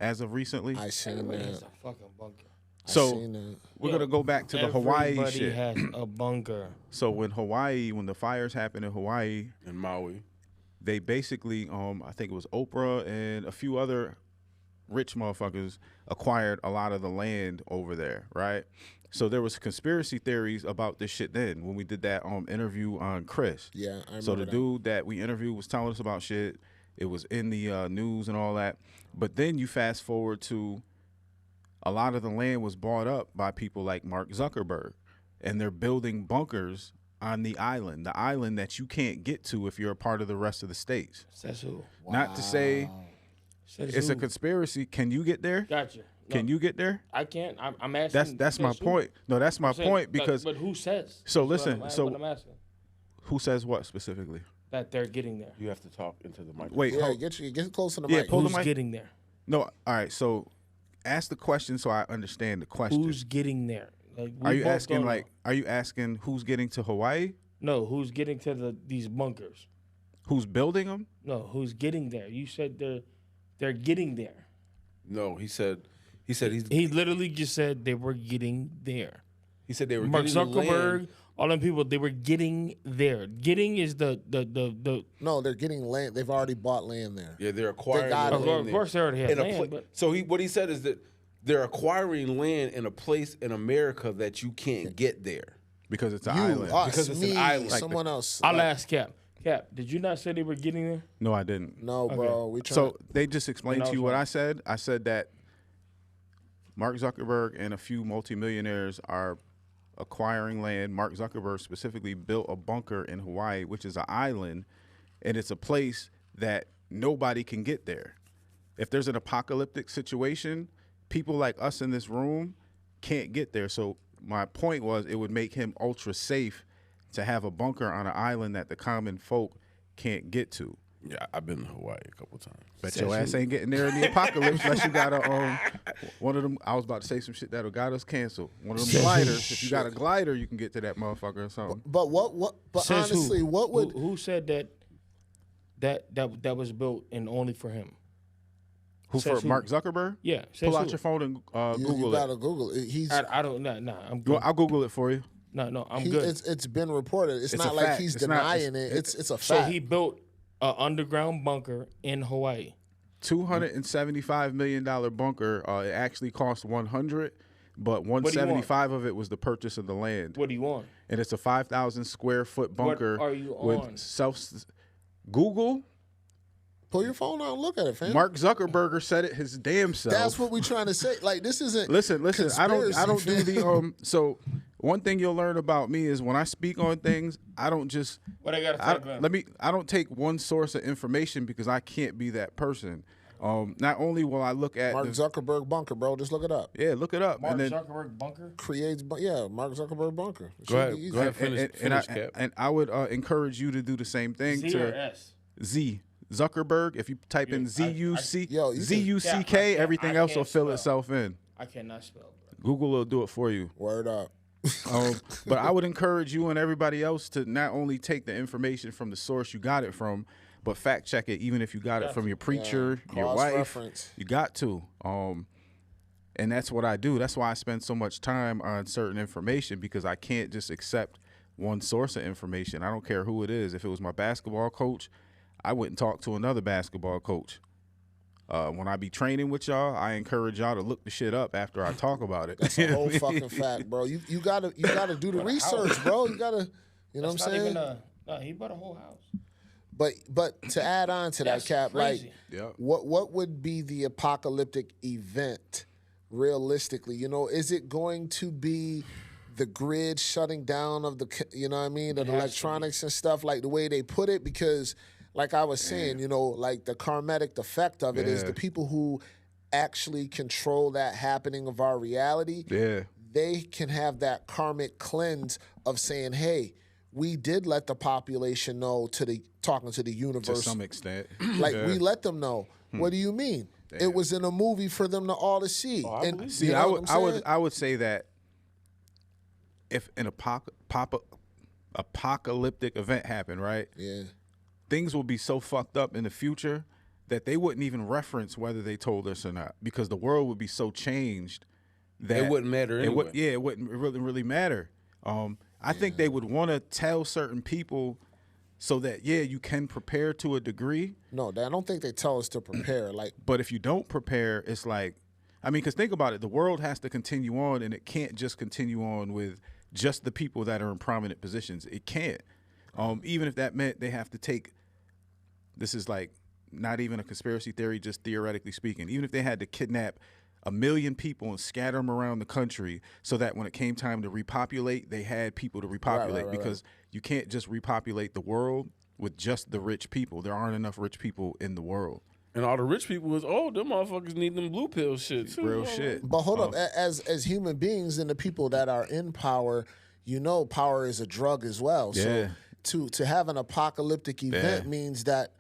as of recently? I seen Everybody's that. a fucking bunker. So seen that. we're gonna go back to the Hawaii Everybody shit. has a bunker. So when the fires happened in Hawaii, In Maui. they basically, I think it was Oprah and a few other rich motherfuckers acquired a lot of the land over there, right? So there was conspiracy theories about this shit then when we did that interview on Chris. Yeah, I remember So the that. dude that we interviewed was telling us about shit. It was in the news and all that. But then you fast forward to a lot of the land was bought up by people like Mark Zuckerberg, and they're building bunkers on the island that you can't get to if you're a part of the rest of the states. Says who? Not to say Says it's who? a conspiracy. Can you get there? Gotcha. No, Can you get there? I can't. I'm asking. That's my says who? point. No, that's my I'm saying, point because But who says? So That's listen, what so- what I'm asking. who says what specifically? That they're getting there. You have to talk into the microphone. Wait, Yeah, get close to the Yeah, mic. pull the Who's mic. getting there? no. All right, so ask the question so I understand the question. Who's getting there? Like, we Are you both asking don't like? know. Are you asking who's getting to Hawaii? No, who's getting to these bunkers? Who's building them? No, who's getting there? You said they're getting there. No, he said he's He literally just said they were getting there. he said they were Mark getting the Zuckerberg, land. all them people, they were getting there. Getting is the No, they're getting land. They've already bought land there. Yeah, they're acquiring got the it. land Of there. course they already had In a land, but so what he said is that they're acquiring land in a place in America that you can't get there. Because it's an You, island. us, Because it's an me, island. someone else. I'll Like, ask Cap. Cap, did you not say they were getting there? No, I didn't. no, bro. We trying. So they just explained And to you also- what I said. I said that Mark Zuckerberg and a few multimillionaires are acquiring land. Mark Zuckerberg specifically built a bunker in Hawaii, which is an island, and it's a place that nobody can get there. If there's an apocalyptic situation, people like us in this room can't get there. So my point was it would make him ultra safe to have a bunker on an island that the common folk can't get to. Yeah, I've been to Hawaii a couple times. Bet your ass ain't getting there in the apocalypse unless you got a one of them. I was about to say some shit that'll got us canceled. One of them gliders. If you got a glider, you can get to that motherfucker or something. But But Says honestly, who? what would? Who said that was built and only for him? Who Says for Mark Zuckerberg? Yeah. Pull says out who? your phone and You Google gotta it. Google it. He's. I don't. Nah. I'm Well, good. I'll Google it for you. No. I'm He, good. it's been reported. It's It's not a like fact. he's It's not- denying it. It's a So fact. he built an underground bunker in Hawaii. $275 million bunker. It actually cost 100, but 175 of it was the purchase of the land. What do you want? And it's a 5,000 square foot bunker. What are you with on? Google. Pull your phone out and look at it, fam. Mark Zuckerberg said it his damn self. That's what we're trying to say. Like this isn't. Listen. I don't do conspiracy, the So one thing you'll learn about me is when I speak on things, I don't just. What I got to talk about? I don't take one source of information because I can't be that person. Not only will I look at Mark Zuckerberg bunker, bro. Just look it up. yeah, look it up, Mark and then Zuckerberg bunker. Creates, Mark Zuckerberg bunker. It Go should ahead. be easy. Go ahead. Finish, Cap. and I would encourage you to do the same thing Z to or S? Z Zuckerberg. If you type in I ZUC Yo, you can- ZUCK, Yeah, I everything else will can't fill spell. itself in. I cannot spell, bro. Google will do it for you. Word up. But I would encourage you and everybody else to not only take the information from the source you got it from, but fact check it. Even if you got it from your preacher, your Cross wife, reference. you got to. And that's what I do. That's why I spend so much time on certain information, because I can't just accept one source of information. I don't care who it is. If it was my basketball coach, I wouldn't talk to another basketball coach. When I be training with y'all, I encourage y'all to look the shit up after I talk about it. That's a whole fucking fact, bro. You gotta do the research, bro. You gotta, you know what I'm saying? He bought a whole house. But to add on to that, That's Cap, crazy. like, Yep. what would be the apocalyptic event realistically? You know, is it going to be the grid shutting down of the, you know what I mean, of the electronics and stuff, like the way they put it? Because, like I was saying, you know, like the karmatic effect of it is the people who actually control that happening of our reality. Yeah. They can have that karmic cleanse of saying, hey, we did let the population know talking to the universe. To some extent. Like, we let them know. What do you mean? It was in a movie for them to all to see. And See, you know what I'm saying? I would say that if an apocalyptic event happened, right? Yeah. Things will be so fucked up in the future that they wouldn't even reference whether they told us or not, because the world would be so changed that It wouldn't matter anyway. It wouldn't really matter. I think they would want to tell certain people so that, you can prepare to a degree. No, I don't think they tell us to prepare. Like, But if you don't prepare, it's like, I mean, because think about it. The world has to continue on, and it can't just continue on with just the people that are in prominent positions. It can't. Even if that meant they have to take, this is like not even a conspiracy theory, just theoretically speaking, even if they had to kidnap 1 million people and scatter them around the country so that when it came time to repopulate, they had people to repopulate, because you can't just repopulate the world with just the rich people. There aren't enough rich people in the world. And all the rich people is, them motherfuckers need them blue pill shit too. Real shit. but hold up, as human beings and the people that are in power, you know, power is a drug as well. Yeah. So to have an apocalyptic event means that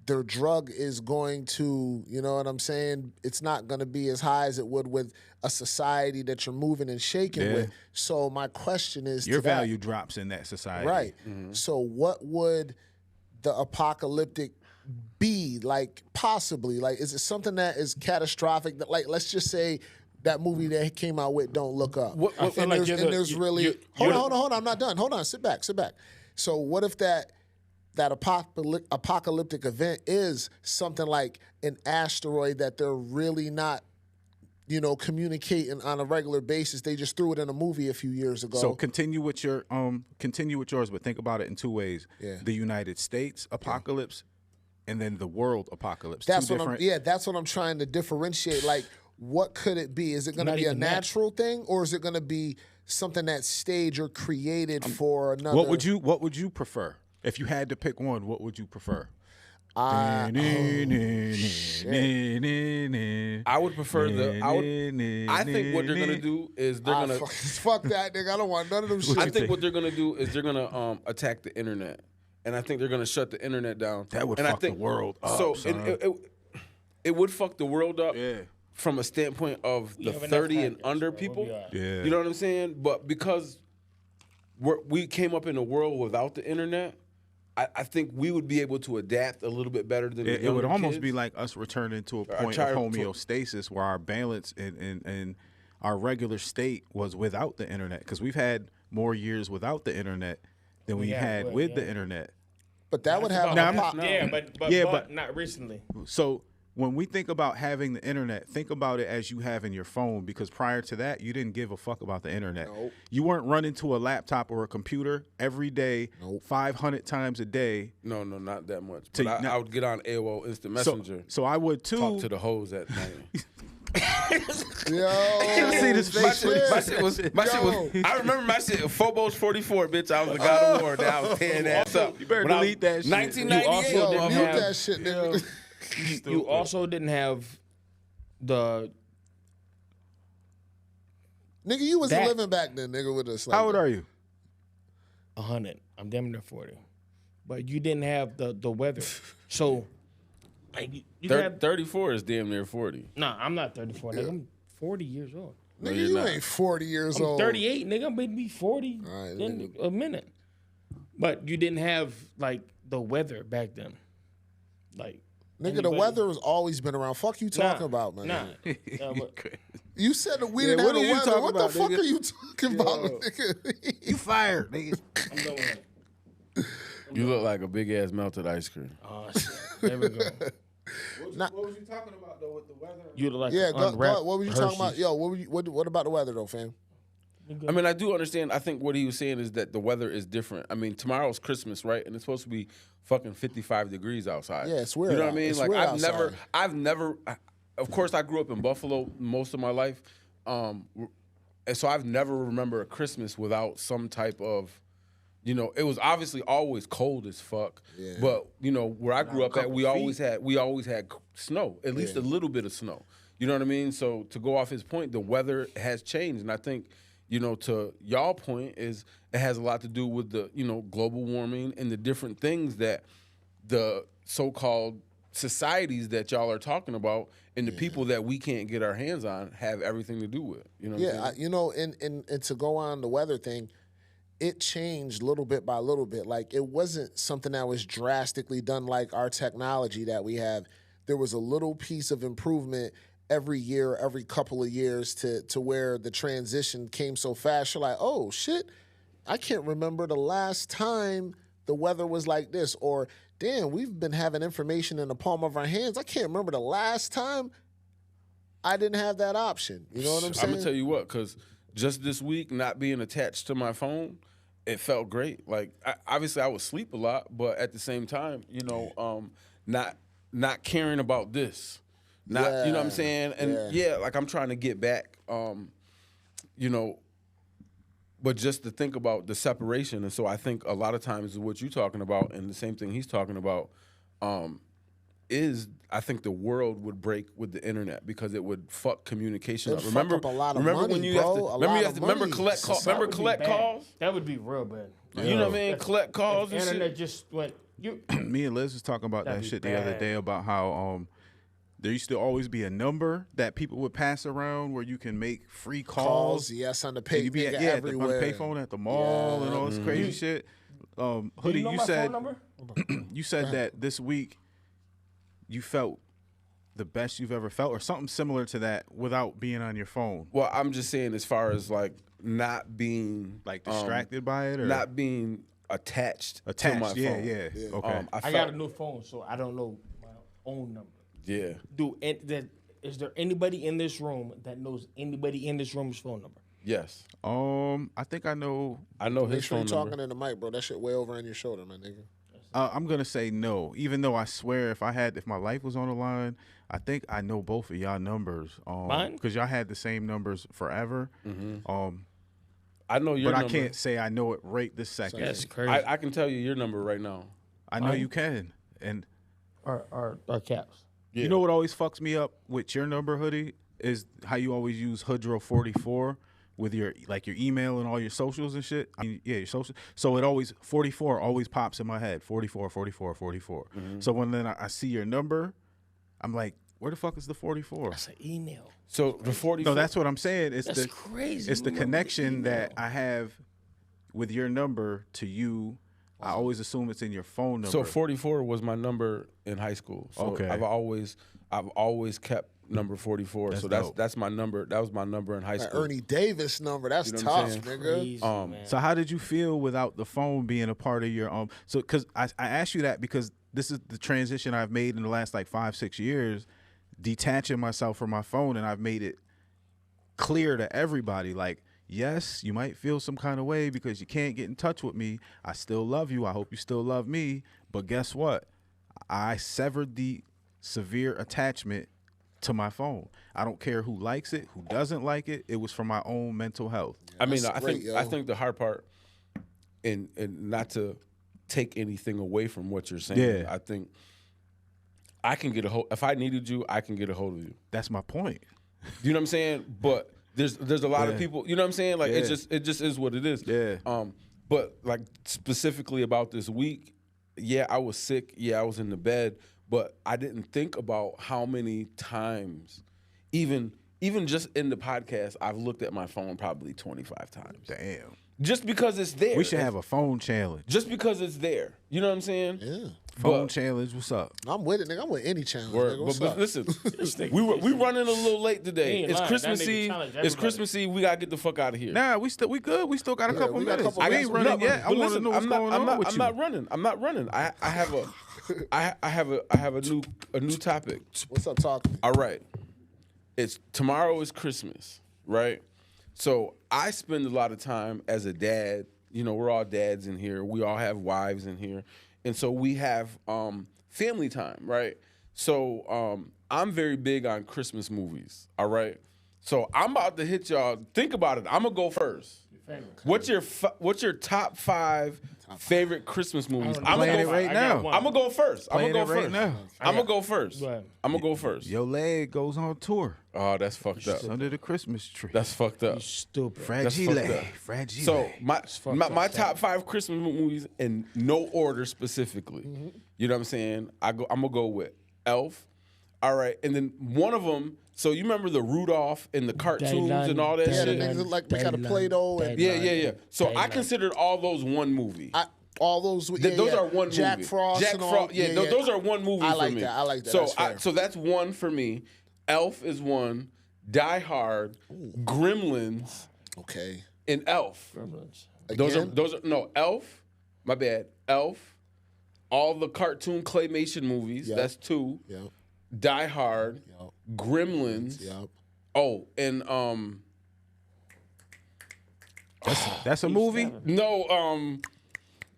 their drug is going to, you know what I'm saying? It's not going to be as high as it would with a society that you're moving and shaking with. So my question is, Your to that, value drops in that society. right? So what would the apocalyptic be like? Possibly, like, is it something that is catastrophic? That, like, let's just say that movie that came out with "Don't Look Up," I feel and like there's really hold on, I'm not done. Hold on, sit back. So what if that apocalyptic event is something like an asteroid that they're really not, you know, communicating on a regular basis? They just threw it in a movie a few years ago. So continue with yours, but think about it in two ways. Yeah. The United States apocalypse and then the world apocalypse. that's Two what different. that's what I'm trying to differentiate. Like, what could it be? Is it going to Not be a even that. natural thing, or is it going to be something that's staged or created for another? What would you prefer? If you had to pick one, what would you prefer? I would prefer I think what they're gonna do is they're gonna fuck that, nigga. I don't want none of them shit. I think what they're gonna do is they're gonna attack the internet, and I think they're gonna shut the internet down. That would and fuck the world up, So son. it would fuck the world up. Yeah. From a standpoint of the have enough 30 and hackers, under so people. we'll be Yeah. You know what I'm saying? But because we came up in a world without the internet, I think we would be able to adapt a little bit better than the It would younger almost kids. be like us returning to a Our point of child- homeostasis where our balance and our regular state was without the internet, because we've had more years without the internet than we had with the internet. But that would have Now, a I'm pop. not- Yeah, but but- not recently. So when we think about having the internet, think about it as you have in your phone, because prior to that, you didn't give a fuck about the internet. Nope. You weren't running to a laptop or a computer every day, Nope. 500 times a day. No, not that much. So But you- I would get on AOL Instant Messenger, So I would too. talk to the hoes at night. Yo, seen his face. My shit was. I remember my shit. Phobos 44, bitch. I was the god of war. That I was tearing ass up. You better When I was delete that shit. 1998. You Yo, also didn't mute have- that shit, nigga. You also didn't have the Nigga, you was That- living back then, nigga, with us. Like How old are you? 100. I'm damn near 40, but you didn't have the weather. So, like you have 34 is damn near 40. Nah, I'm not 34. Nigga, I'm 40 years old. Nigga, you're you not. ain't 40 years I'm old. 38, nigga. I'm maybe 40 right, in a minute. But you didn't have like the weather back then. Like Nigga, the weather has always been around. Fuck you talking about, man. Nah. But You said that we Yeah, didn't what have are the you weather. talking What about, the fuck nigga? are you talking about, nigga? You fired, nigga. I'm done with it. You look like a big ass melted ice cream. Oh, shit. There we go. What was you talking about though with the weather? You look like Yeah, an go, unwrapped what were you talking about? Hershey's. Yo, what about the weather though, fam? I mean, I do understand. I think what he was saying is that the weather is different. I mean, tomorrow's Christmas, right? And it's supposed to be fucking 55 degrees outside. Yeah, it's weird You know what I out. mean? It's Like weird I've never. Of course, I grew up in Buffalo most of my life, and so I've never remember a Christmas without some type of. You know, it was obviously always cold as fuck. Yeah. But you know, where I grew up at, we couple always had snow, at least a little bit of snow. You know what I mean? So to go off his point, the weather has changed, and I think, you know, to y'all point is it has a lot to do with the, you know, global warming and the different things that the so-called societies that y'all are talking about and the people that we can't get our hands on have everything to do with. You know what I'm Yeah, saying? you know, and to go on the weather thing, it changed little bit by little bit. Like, it wasn't something that was drastically done like our technology that we have. There was a little piece of improvement every year, every couple of years to where the transition came so fast. You're like, oh, shit, I can't remember the last time the weather was like this. Or, damn, we've been having information in the palm of our hands. I can't remember the last time I didn't have that option. You know what I'm saying? I'm gonna tell you what, because just this week, not being attached to my phone, it felt great. Like obviously, I would sleep a lot, but at the same time, you know, not caring about this, you know what I'm saying? And yeah, like I'm trying to get back, you know. But just to think about the separation, and so I think a lot of times what you're talking about, and the same thing he's talking about, is I think the world would break with the internet because it would fuck communication It'd up. fuck up a lot of remember money, when you bro. have to A remember lot you of have to remember money. collect call, That remember would be collect bad. calls. That would be real bad. You know what I mean? Collect calls and Internet shit. just went. You Me and Liz was talking about That'd that be shit the other bad. day about how there used to always be a number that people would pass around where you can make free calls. Yes, on the And pay, you be nigga, on the everywhere. payphone at the mall and all this crazy shit. Hoodie, know you my said phone number? you said that this week you felt the best you've ever felt, or something similar to that, without being on your phone, Well, I'm just saying, as far as like not being like distracted by it, or not being attached to my Yeah, phone. yeah. Okay. I got a new phone, so I don't know my own number. Yeah. Is there anybody in this room that knows anybody in this room's phone number? Yes. I think I know. I know Make his sure phone you're number. talking in the mic, bro. That shit way over on your shoulder, my nigga. I'm gonna say no, even though I swear if my life was on the line, I think I know both of y'all numbers. Mine? Because y'all had the same numbers forever. I know your But number. I can't say I know it right this second. That's crazy. I can tell you your number right now. I know you can. And Our caps. you know what always fucks me up with your number, Hoodie, is how you always use Hoodro 44 with your email and all your socials and shit. I mean, yeah, your social. So it always 44 always pops in my head. 44, 44, 44. So when then I see your number, I'm like, where the fuck is the 44? That's an email. So the 44. No, that's what I'm saying. That's crazy. It's the connection that I have with your number to you. I always assume it's in your phone number. So 44 was my number in high school. So Okay. I've always kept number 44. That's so dope. that's my number. That was my number in high That school. Ernie Davis number, that's You know what I'm tough, saying? nigga. Crazy, man. So how did you feel without the phone being a part of your So because I asked you that because this is the transition I've made in the last like 5-6 years, detaching myself from my phone, and I've made it clear to everybody like, yes, you might feel some kind of way because you can't get in touch with me. I still love you. I hope you still love me. But guess what? I severed the severe attachment to my phone. I don't care who likes it, who doesn't like it. It was for my own mental health. I mean, That's great, yo. I think the hard part, and not to take anything away from what you're saying. Yeah. I think I can get a hold. If I needed you, I can get a hold of you. That's my point. You know what I'm saying? But there's a lot of Yeah. people. You know what I'm saying? Like Yeah. it just is what it is. Yeah. But like specifically about this week, yeah, I was sick. Yeah, I was in the bed, but I didn't think about how many times, even just in the podcast, I've looked at my phone probably 25 times. Damn. Just because it's there. We should have a phone challenge. Just because it's there. You know what I'm saying? Yeah. Phone challenge. What's up? I'm with it, nigga. I'm with any challenge, Word. nigga. What's But up? listen, we running a little late today. He ain't It's lying. Christmas That nigga Eve. challenge It's everybody. Christmas Eve. We gotta get the fuck out of here. Nah, we good. We still got a couple we got a minutes. couple We ain't minutes. running yet. I But want to know what's going on with you. I'm not running. I'm not running. I have a new topic. What's up, talk to me? All right. Tomorrow is Christmas, right? So I spend a lot of time as a dad. You know, we're all dads in here. We all have wives in here. And so we have family time, right? So I'm very big on Christmas movies, all right? So I'm about to hit y'all. Think about it. I'm going to go first. What's your top 5 favorite Christmas movies? I'm Playing going it right now. I'm going to go first. I'm Playing going to it go right first. now. I'm going to go first. Go ahead. I'm going to go first. Your leg goes on tour. Oh, that's fucked up. It's under the Christmas tree. That's fucked up. Stupid. Fragile. fucked up. Fragile. So my up, top 5 Christmas movies in no order specifically. You know what I'm saying? I'm gonna go with Elf. All right, and then one of them. So you remember the Rudolph and the cartoons and all that Yeah, the shit? niggas look like we got a Play-Doh and Yeah. So I considered all those one movie. all those. Yeah, Those yeah. are one Jack movie. Frost. Jack and all, Frost. Yeah, those are one movie I for like me. that. I like that. So That's fair. so that's one for me. Elf is one. Die Hard, Gremlins, Okay. and Elf. Gremlins. Again? Those are no Elf. My bad. Elf. All the cartoon claymation movies. Yep. That's 2. Yep. Die Hard. Yep. Gremlins. Yep. Oh, and That's a movie. no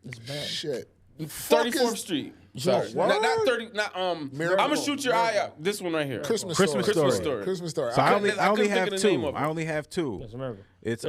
It's bad. Shit. 34th Street. Sorry, Word? not 30. Not Miracle. I'm gonna shoot your eye out. This one right here. Christmas Christmas story. Story. Christmas story. So I only couldn't have think of the name 2. of it. I only have 2. That's America. It's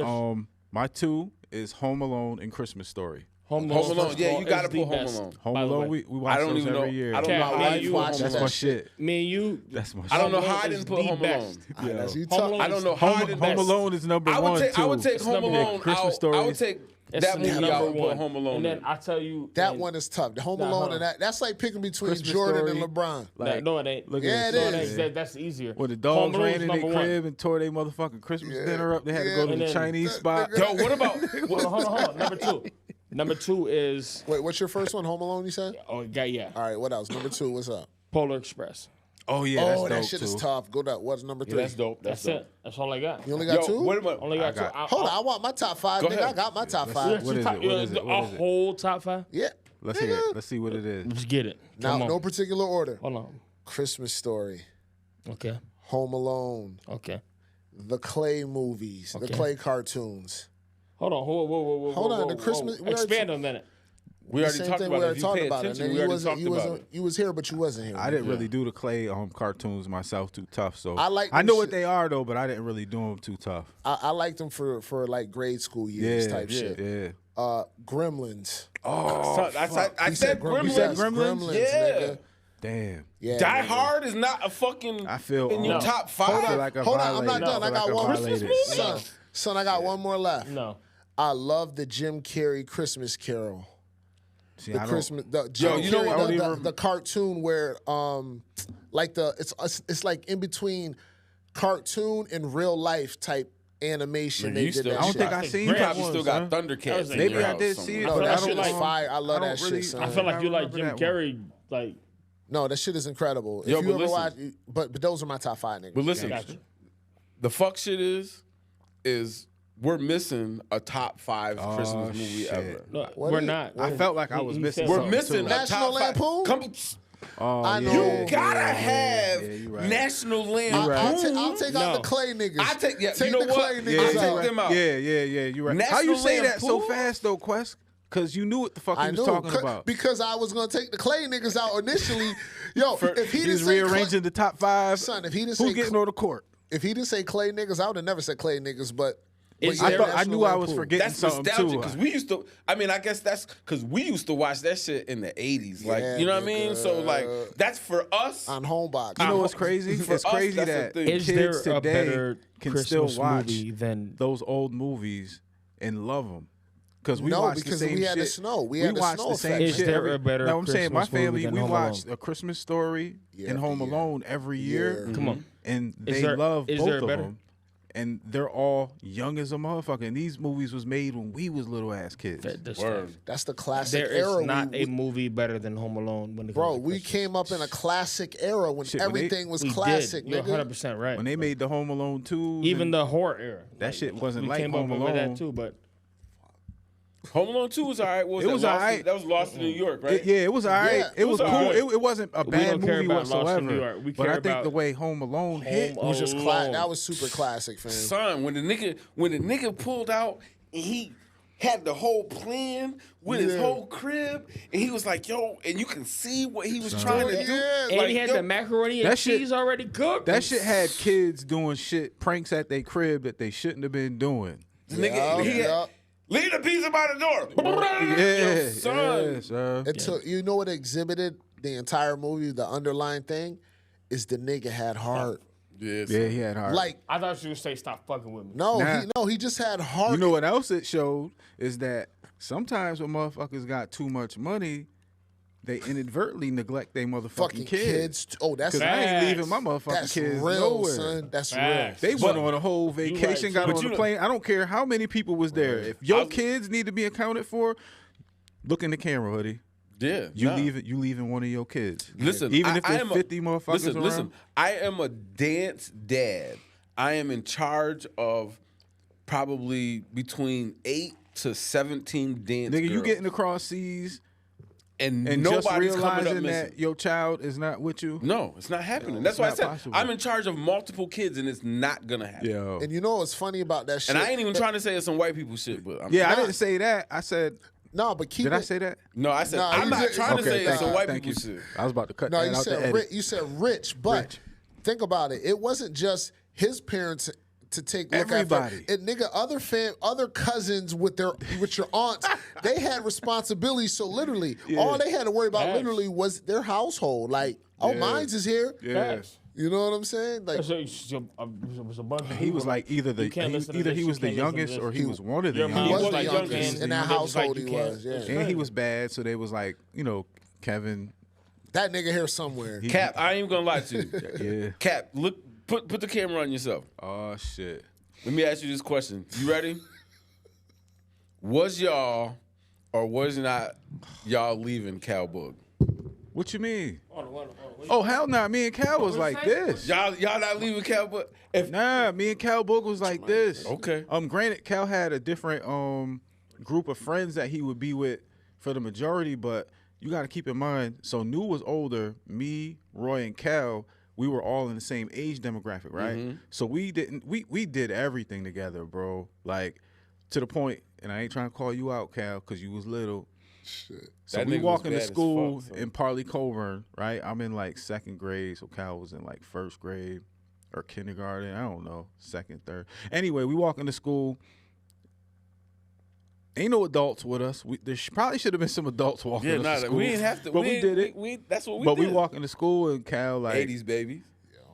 my 2 is Home Alone and Christmas Story. Home Alone. first Yeah, of all, you gotta is the put Home best, Alone. Home by the Alone, way. we watch I don't those even know. every year. I don't Cat, know how me I and didn't you put watch Home That's Alone. my shit. Me and you. That's my shit. I don't know Home how I Alone didn't is put the Home Alone. best. All right, that's you Home talk. Alone I don't know how I Home, didn't. Home Alone is number I 1 would take. too. I would take It's Home number Alone one. Christmas out. Story I would is- take It's that movie number out and put one. Home Alone. And then in. I tell you That and- one is tough. The Home Nah, Alone hold and on. that's like picking between Christmas Jordan Story. and LeBron. Like, no, it ain't. Look Yeah, at it this. is. That's easier. When the Home dogs Alone's ran in their number one. crib and tore their motherfucking Christmas Yeah. dinner up, they had to Yeah. go to And the then- Chinese spot. Yo, what about? Hold on. Number 2. Number 2 is Wait, what's your first one? Home Alone, you said? yeah. All right, what else? Number 2, what's up? Polar Express. Oh yeah, Oh, that's that dope shit too. is tough. Go down. What's number 3? That's dope. That's dope. it. That's all I got. You only got 2? Wait a minute. Only got 2. Hold on, I want my top 5, Go nigga. ahead. I got my top Yeah, 5. What is it? What is it? What A is it? whole top 5. Yeah. Let's hear it. Let's see what it is. Let's get it. Now, Come on. no particular order. Hold on. Christmas Story, Okay. Home Alone, Okay. the Clay movies, the Okay. Clay cartoons. Hold on. Whoa. Hold on, whoa, the Christmas- whoa. we already Expand on a minute. We already Same talked thing about we it. already If you talked pay about it. attention, Nigga, we already talked about it. You was here, but you wasn't here. I didn't really do the Clay cartoons myself too tough. So I like I them know what shit. they are though, but I didn't really do them too tough. I liked them for like grade school years Yeah, type yeah, shit. yeah. Gremlins. So, I He said Gremlins. You said Gremlins. Gremlins? Yeah. nigga. Damn. Yeah, Die nigga. Hard is not a fucking. I feel in your no. top I 5. feel like I Hold on, I'm violated. not done. I feel got like one. violated. Christmas movie? Son, Son, I got one more left. No. I love the Jim Carrey Christmas Carol. See, The I don't- Christmas, the Jim you know what? I don't Carrey, the cartoon where, like it's like in between cartoon and real life type animation. Nigga, they you did still- that I don't shit. think I shit. seen You that probably one, still got son. Thundercats. in Maybe your I house did somewhere. see it. No, but that I shit don't was like- fire. I love I don't that really- shit, son. I feel like I you like remember Jim that Carrey, like. No, that shit is incredible. Yo, if you but ever listen. watch, but those are my top 5 niggas. But listen, Gotcha. the fuck shit is we're missing a top 5 Christmas movie shit. ever. No, What we're is- not. I felt like I was He missing said We're something, missing too. a National top 5. Lampoon? Come, Oh, I yeah, know. you gotta yeah, have yeah, you right. National I'll Lampoon. take out the No. Clay niggas. I take you Take know the what? Clay I niggas take out. them out. Yeah, you're right. How National you say that so Lampoon? fast though, Quest? Because you knew what the fuck he I was knew talking about. because I was gonna take the Clay niggas out initially. Yo, if he He's didn't say rearranging the top 5. Son, if he didn't Who's say getting Cl- on the court? if he didn't say Clay niggas, I would have never said Clay niggas. But Is yeah, there- I National knew I was Lampoon. forgetting That's something nostalgic too. because we used to. I mean, I guess that's because we used to watch that shit in the '80s. Like, Yeah, you know what I mean? nigga. So like, that's for us. on Homebox. You know what's crazy? For It's us, crazy that's the that thing. Is kids there a today better can Christmas still watch movie than those old movies and love them. Because we No, watched because the same we had shit. the snow. We had the watched snow the same effect. Is shit. there every- a better No, I'm saying my Christmas movie family, than we Home watched Alone? A Christmas Story Year and after Home year. Alone every year. Year. Come on. And Is they there- love is both there of better? them. And they're all young as a motherfucker. And these movies was made when we was little ass kids. Word. That's the classic There is era. not we, a movie better than Home Alone when it bro, comes to we Christmas. came up in a classic era when Shit, when they- everything was We classic, did. You're nigga. 100% right. When they made the Home Alone 2. Even the horror era. That shit wasn't we like came Home up with Alone. that too, but Home Alone 2 was all right. What It that? was Lost all right. in- That was Lost in New York, right? It was all right. Yeah, it was all cool. right. It wasn't a We bad don't care movie about Lost in whatsoever. New York. We But care I think about the way Home Alone hit Home was just Alone. that was super classic, fam. Son, when the nigga pulled out and he had the whole plan with his Yeah. whole crib, and he was like, "Yo," and you can see what he was trying to do. Yeah, and Like, he had yo, the macaroni and that shit- cheese already cooked. That shit had kids doing shit, pranks at their crib that they shouldn't have been doing. the nigga, he had, leave the pizza by the door. Yeah, Yo, son. yeah, son. It took, you know what exhibited the entire movie, the underlying thing, is the nigga had heart. Yeah, Yeah, he had heart. Like, I thought you would say stop fucking with me. no, he just had heart. You know what else it showed is that sometimes when motherfuckers got too much money, they inadvertently neglect their motherfucking fucking kids. Oh, that's Because I ain't Facts. leaving my motherfucking that's kids real, nowhere. son. That's Facts. They But- went on a whole vacation, right, got too. on But the you- plane. I don't care how many people was there. If your I- kids need to be accounted for, look in the camera, hoodie. Yeah, You nah. leaving one of your kids. Listen, even if I there's am a- 50 motherfuckers listen, around. Listen, I am a dance dad. I am in charge of probably between 8 to 17 dance Nigga, you girls. getting across seas and and just nobody's coming up realizing missing. that your child is not with you. No, it's not happening. Yo, That's it's why I not said possible. I'm in charge of multiple kids, and it's not gonna happen. Yo. And you know what's funny about that shit? And I ain't even trying to say it's some white people shit, but I'm, Yeah, I Nah. didn't say that. I said, No, but keep did it. I say that? no, I said No, I'm you not did- trying to okay, say it's thank some you, white thank people you. shit. I was about to cut No, that you out the said edit. you said rich, but Rich. think about it. It wasn't just his parents to take look Everybody. after. It, nigga, other cousins with your aunts, they had responsibilities. So literally, all they had to worry about Facts. literally was their household. Like, oh, Yeah. mine's is here. Yeah. Facts. You know what I'm saying? Like, So it was a bunch of He people, was like either you can't listen to either this, he you was the can't listen to youngest this. or he was one of the Your he mom youngest. was the like youngest youngest, in that and they was like, household. you He can't- was, yeah. And he was bad, so they was like, Kevin. That nigga here somewhere. Cap, I ain't even gonna lie to you. Yeah. Cap, look, put the camera on yourself. Oh shit. Let me ask you this question. You ready? Was y'all or was not y'all leaving Cowbook? What you mean? Hold on, wait. Oh hell nah. Me and Cal was like this. Y'all not leaving Cowbook? If Nah, me and Cal Boog was like this. Okay. Granted, Cal had a different group of friends that he would be with for the majority, but you got to keep in mind. So New was older. Me, Roy, and Cal, we were all in the same age demographic, right? So we did everything together, bro. Like to the point, and I ain't trying to call you out, Cal, because you was little. Shit. So That we nigga walking was to bad as school fuck, son. in Parley Coburn, right? I'm in like second grade, so Cal was in like first grade or kindergarten. I don't know, second, third. Anyway, we walking to school. Ain't no adults with us. There probably should have been some adults walking yeah, us to nah, school. we didn't have to. But we did it. That's what we But did. we walking to school and Cal like 80s babies.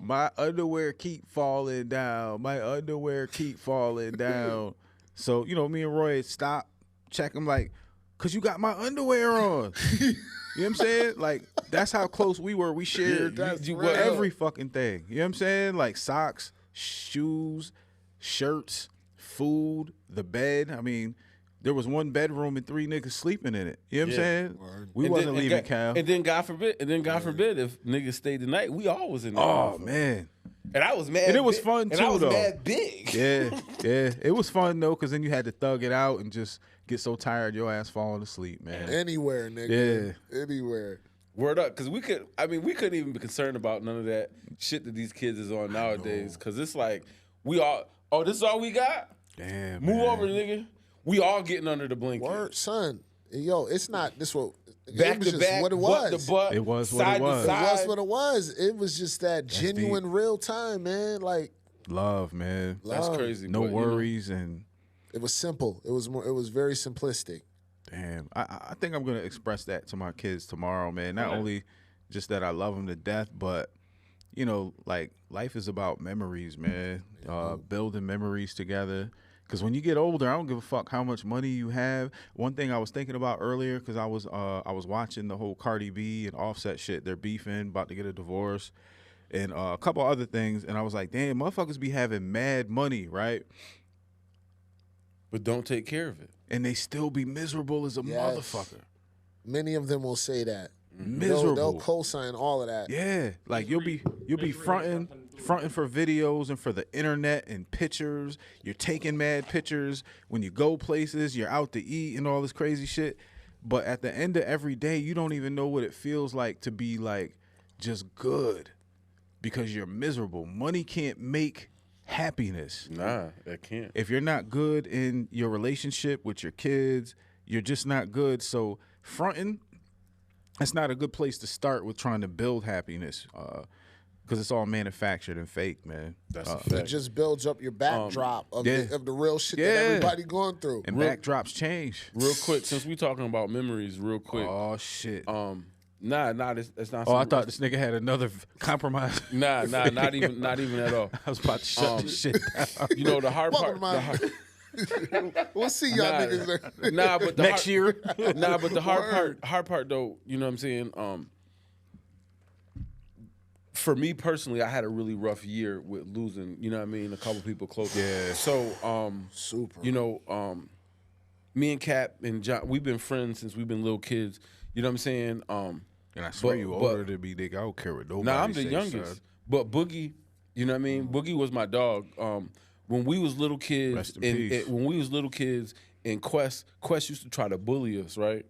My underwear keep falling down. My underwear keep falling down. So, you know, me and Roy stop, check him like, cause you got my underwear on. You know what I'm saying? Like, that's how close we were. We shared every fucking thing. You know what I'm saying? Like socks, shoes, shirts, food, the bed. I mean, there was one bedroom and 3 niggas sleeping in it. You know what I'm saying? We wasn't leaving, Cal. And then God forbid, if niggas stayed the night, we all was in there. Oh, man. And I was mad. And it was fun, too, and I was though. mad big. Yeah. It was fun, though, because then you had to thug it out and just get so tired your ass falling asleep, man. Anywhere, nigga. Yeah. Anywhere. Word up, because we couldn't even be concerned about none of that shit that these kids is on nowadays. Because it's like, this is all we got? Damn, Move man. over, nigga. We all getting under the blanket. Word, son. Yo, it's not this what Back it was to just back, what it butt was. to butt, It was what side it was. to It was side. what it was. It was just that genuine real time, man. Like Love, man. That's love. crazy. No but, you know, worries and It was simple. It was very simplistic. damn. I think I'm gonna express that to my kids tomorrow, man. Not only just that I love them to death, but you know, like life is about memories, man. Building memories together. Because when you get older, I don't give a fuck how much money you have. One thing I was thinking about earlier, because I was watching the whole Cardi B and Offset shit. They're beefing, about to get a divorce, and a couple other things. And I was like, damn, motherfuckers be having mad money, right? but don't take care of it. And they still be miserable as a Yes. motherfucker. Many of them will say that. Miserable. They'll co-sign all of that. Yeah, like you'll be fronting for videos and for the internet and pictures. You're taking mad pictures when you go places. You're out to eat and all this crazy shit. But at the end of every day, you don't even know what it feels like to be like just good because you're miserable. Money can't make happiness. Nah, that can't. If you're not good in your relationship with your kids, you're just not good. So fronting, that's not a good place to start with trying to build happiness, because it's all manufactured and fake, man. That's a It fact. just builds up your backdrop of yeah. the real shit Yeah. that everybody going through. And backdrops change. Real quick, since we talking about memories, real quick. Oh shit. It's not. Oh, I thought this nigga had another compromise. Nah, not even at all. I was about to shut this shit down. You know the hard Welcome part. to We'll see y'all Nah. niggas there. Nah, but the Next year. Nah, but the hard part though, you know what I'm saying? For me personally, I had a really rough year with losing, you know what I mean, a couple people close. Yeah. So, Super. you know, me and Cap and John, we've been friends since we've been little kids. You know what I'm saying? And I swear But- you but- older than me, nigga. I don't care what nobody Nah, I'm the say, youngest. son. But Boogie, you know what I mean? Boogie was my dog. When we was little kids, Rest in peace. when we was little kids, and Quest used to try to bully us, right?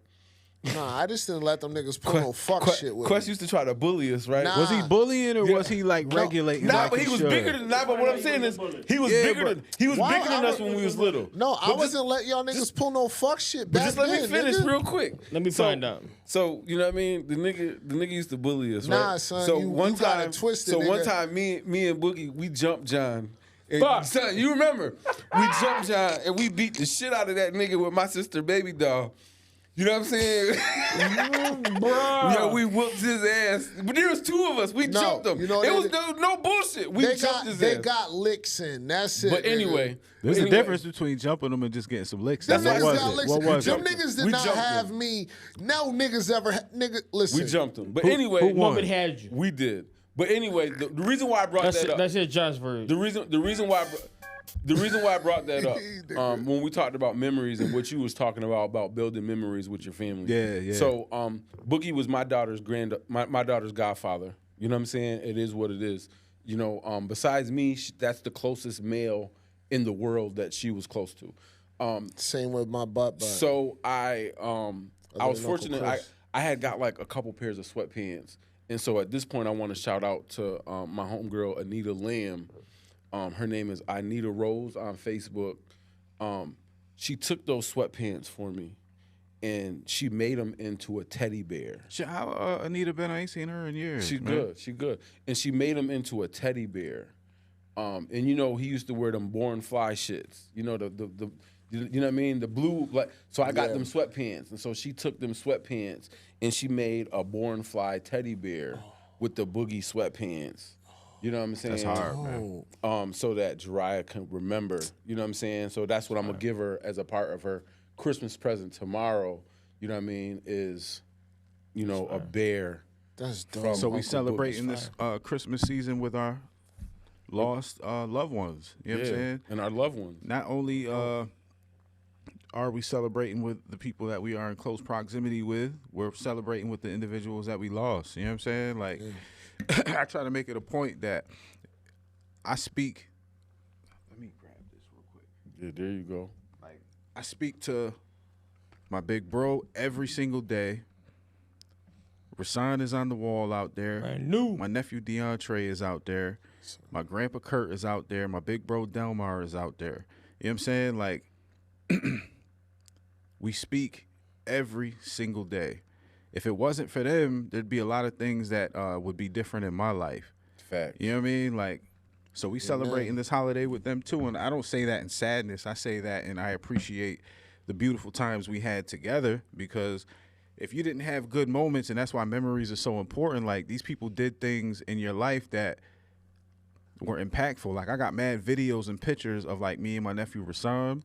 Nah, I just didn't let them niggas pull no fuck shit with Quest me. used to try to bully us, right? Nah. Was he bullying or was he like regulating? Nah, like but he was should? bigger than. Nah, but what I'm saying is, he was Yeah, bigger but- than Why- bigger than I us when we was little. No, I But wasn't letting y'all niggas pull no fuck shit But back just let me then, finish nigga. real quick. Let me find out. So you know what I mean? The nigga used to bully us, Nah, right? son, So you one got it time, twisted, so one nigga. time, me and Boogie, we jumped John. And Fuck. Son, you remember? We jumped John and we beat the shit out of that nigga with my sister baby doll. You know what I'm saying? Yeah, we whooped his ass. But there was two of us. We No, jumped him. you know it they was did- no bullshit. We jumped his they ass. got licks in. That's it. But nigga. anyway, There's anyway, a difference between jumping them and just getting some licks. Them What niggas was got it? licks. What was Them it? niggas did We not jumped have them. me. No niggas ever. Nigga, listen. We jumped him. But Who- anyway, who won? Moment had you. we did. But anyway, the reason why I brought That's that it. up. That's it. John's version. The reason why I brought that up when we talked about memories and what you was talking about building memories with your family. Yeah. So Boogie was my daughter's my daughter's godfather. You know what I'm saying? It is what it is. You know, besides me, that's the closest male in the world that she was close to. Same with my butt. So I was Uncle fortunate. Chris. I had got like a couple pairs of sweatpants, and so at this point, I want to shout out to my homegirl Anita Lamb. Her name is Anita Rose on Facebook. She took those sweatpants for me, and she made them into a teddy bear. Shit, how Anita been? I ain't seen her in years. She man. good. She good. And she made him into a teddy bear. And you know, he used to wear them Born Fly shits. You know, the you know what I mean? The blue, like, so I got them sweatpants. And so she took them sweatpants and she made a Born Fly teddy bear with the Boogie sweatpants. You know what I'm saying? That's hard, man. So that Jiraiya can remember. You know what I'm saying? So that's what I'm gonna give her as a part of her Christmas present tomorrow. You know what I mean? Is a bear. That's dope. So we Uncle celebrating Boogie's this Christmas season with our lost loved ones. You know what I'm saying? And our loved ones. Not only are we celebrating with the people that we are in close proximity with, we're celebrating with the individuals that we lost. You know what I'm saying? Like, I try to make it a point that I speak. Let me grab this real quick. Yeah, there you go. Like, I speak to my big bro every single day. Rasan is on the wall out there. Brand new. My nephew DeAndre is out there. My grandpa Kurt is out there. My big bro Delmar is out there. You know what I'm saying? Like, we speak every single day. If it wasn't for them, there'd be a lot of things that would be different in my life. Fact. You know what I mean? Like, so we celebrating this holiday with them too. And I don't say that in sadness. I say that and I appreciate the beautiful times we had together, because if you didn't have good moments, and that's why memories are so important, like these people did things in your life that were impactful. Like I got mad videos and pictures of like me and my nephew Rasan.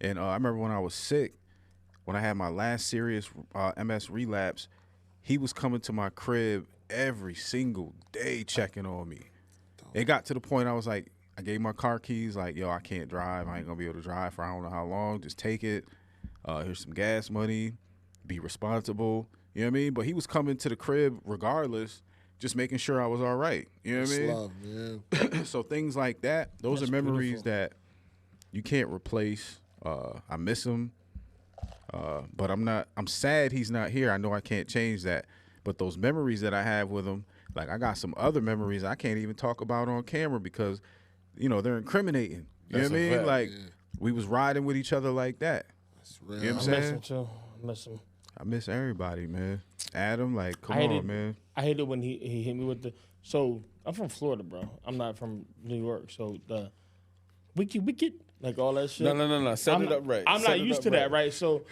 And I remember when I was sick, when I had my last serious MS relapse, he was coming to my crib every single day checking on me. It got to the point I was like, I gave my car keys, like, yo, I can't drive. I ain't gonna be able to drive for I don't know how long. Just take it. Here's some gas money. Be responsible. You know what I mean? But he was coming to the crib regardless, just making sure I was all right. You know what I mean? Love, man. So things like that, those are memories that you can't replace. I miss him. But I'm sad he's not here. I know I can't change that. But those memories that I have with him, like I got some other memories I can't even talk about on camera because, they're incriminating. You know what I mean? fact. Like we was riding with each other like that. That's real. You know what I I'm miss saying? him too. I miss him. I miss everybody, man. Adam, like, come I hate on, it. man. I hate it when he hit me with the. So I'm from Florida, bro. I'm not from New York. So the wicked, like all that shit. No. Set it up right. I'm Set not it used up to that, right. right? So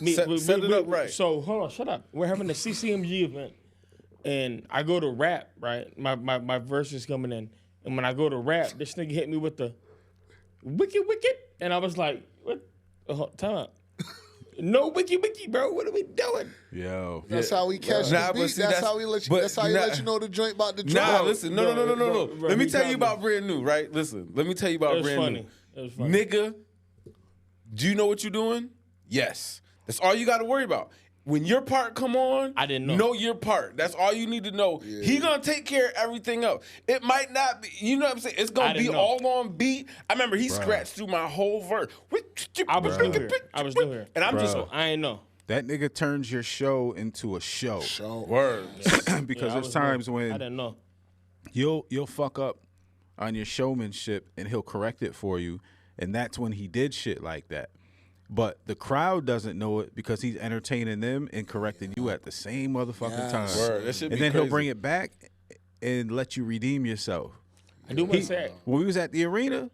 Set it up right. So hold on, shut up. We're having a CCMG event, and I go to rap, right? My verse is coming in, and when I go to rap, this nigga hit me with the wicked, and I was like, what? Time out. No wiki, bro. What are we doing? Yo. That's how we catch Nah, the but beat. see, That's how we let you. but That's how you nah. let you know the joint about the drop. Nah, listen. No. bro, Let me he tell got you me. about brand new, right? Listen. Let me tell you about It was brand funny. new. It was funny. Nigga, do you know what you're doing? Yes. That's all you got to worry about. When your part come on, I didn't know. Know your part. That's all you need to know. He gonna take care of everything else. It might not be, you know what I'm saying? It's I gonna be didn't know. all on beat. I remember he scratched through my whole verse. I was new here. And I'm just So I ain't know. That nigga turns your show into a show. words. Because I there's was times new. I when didn't know. you'll fuck up on your showmanship and he'll correct it for you. And that's when he did shit like that. But the crowd doesn't know it because he's entertaining them and correcting you at the same motherfucking time. Word. That should And be then crazy. he'll bring it back and let you redeem yourself. I do want to say When we was at the arena,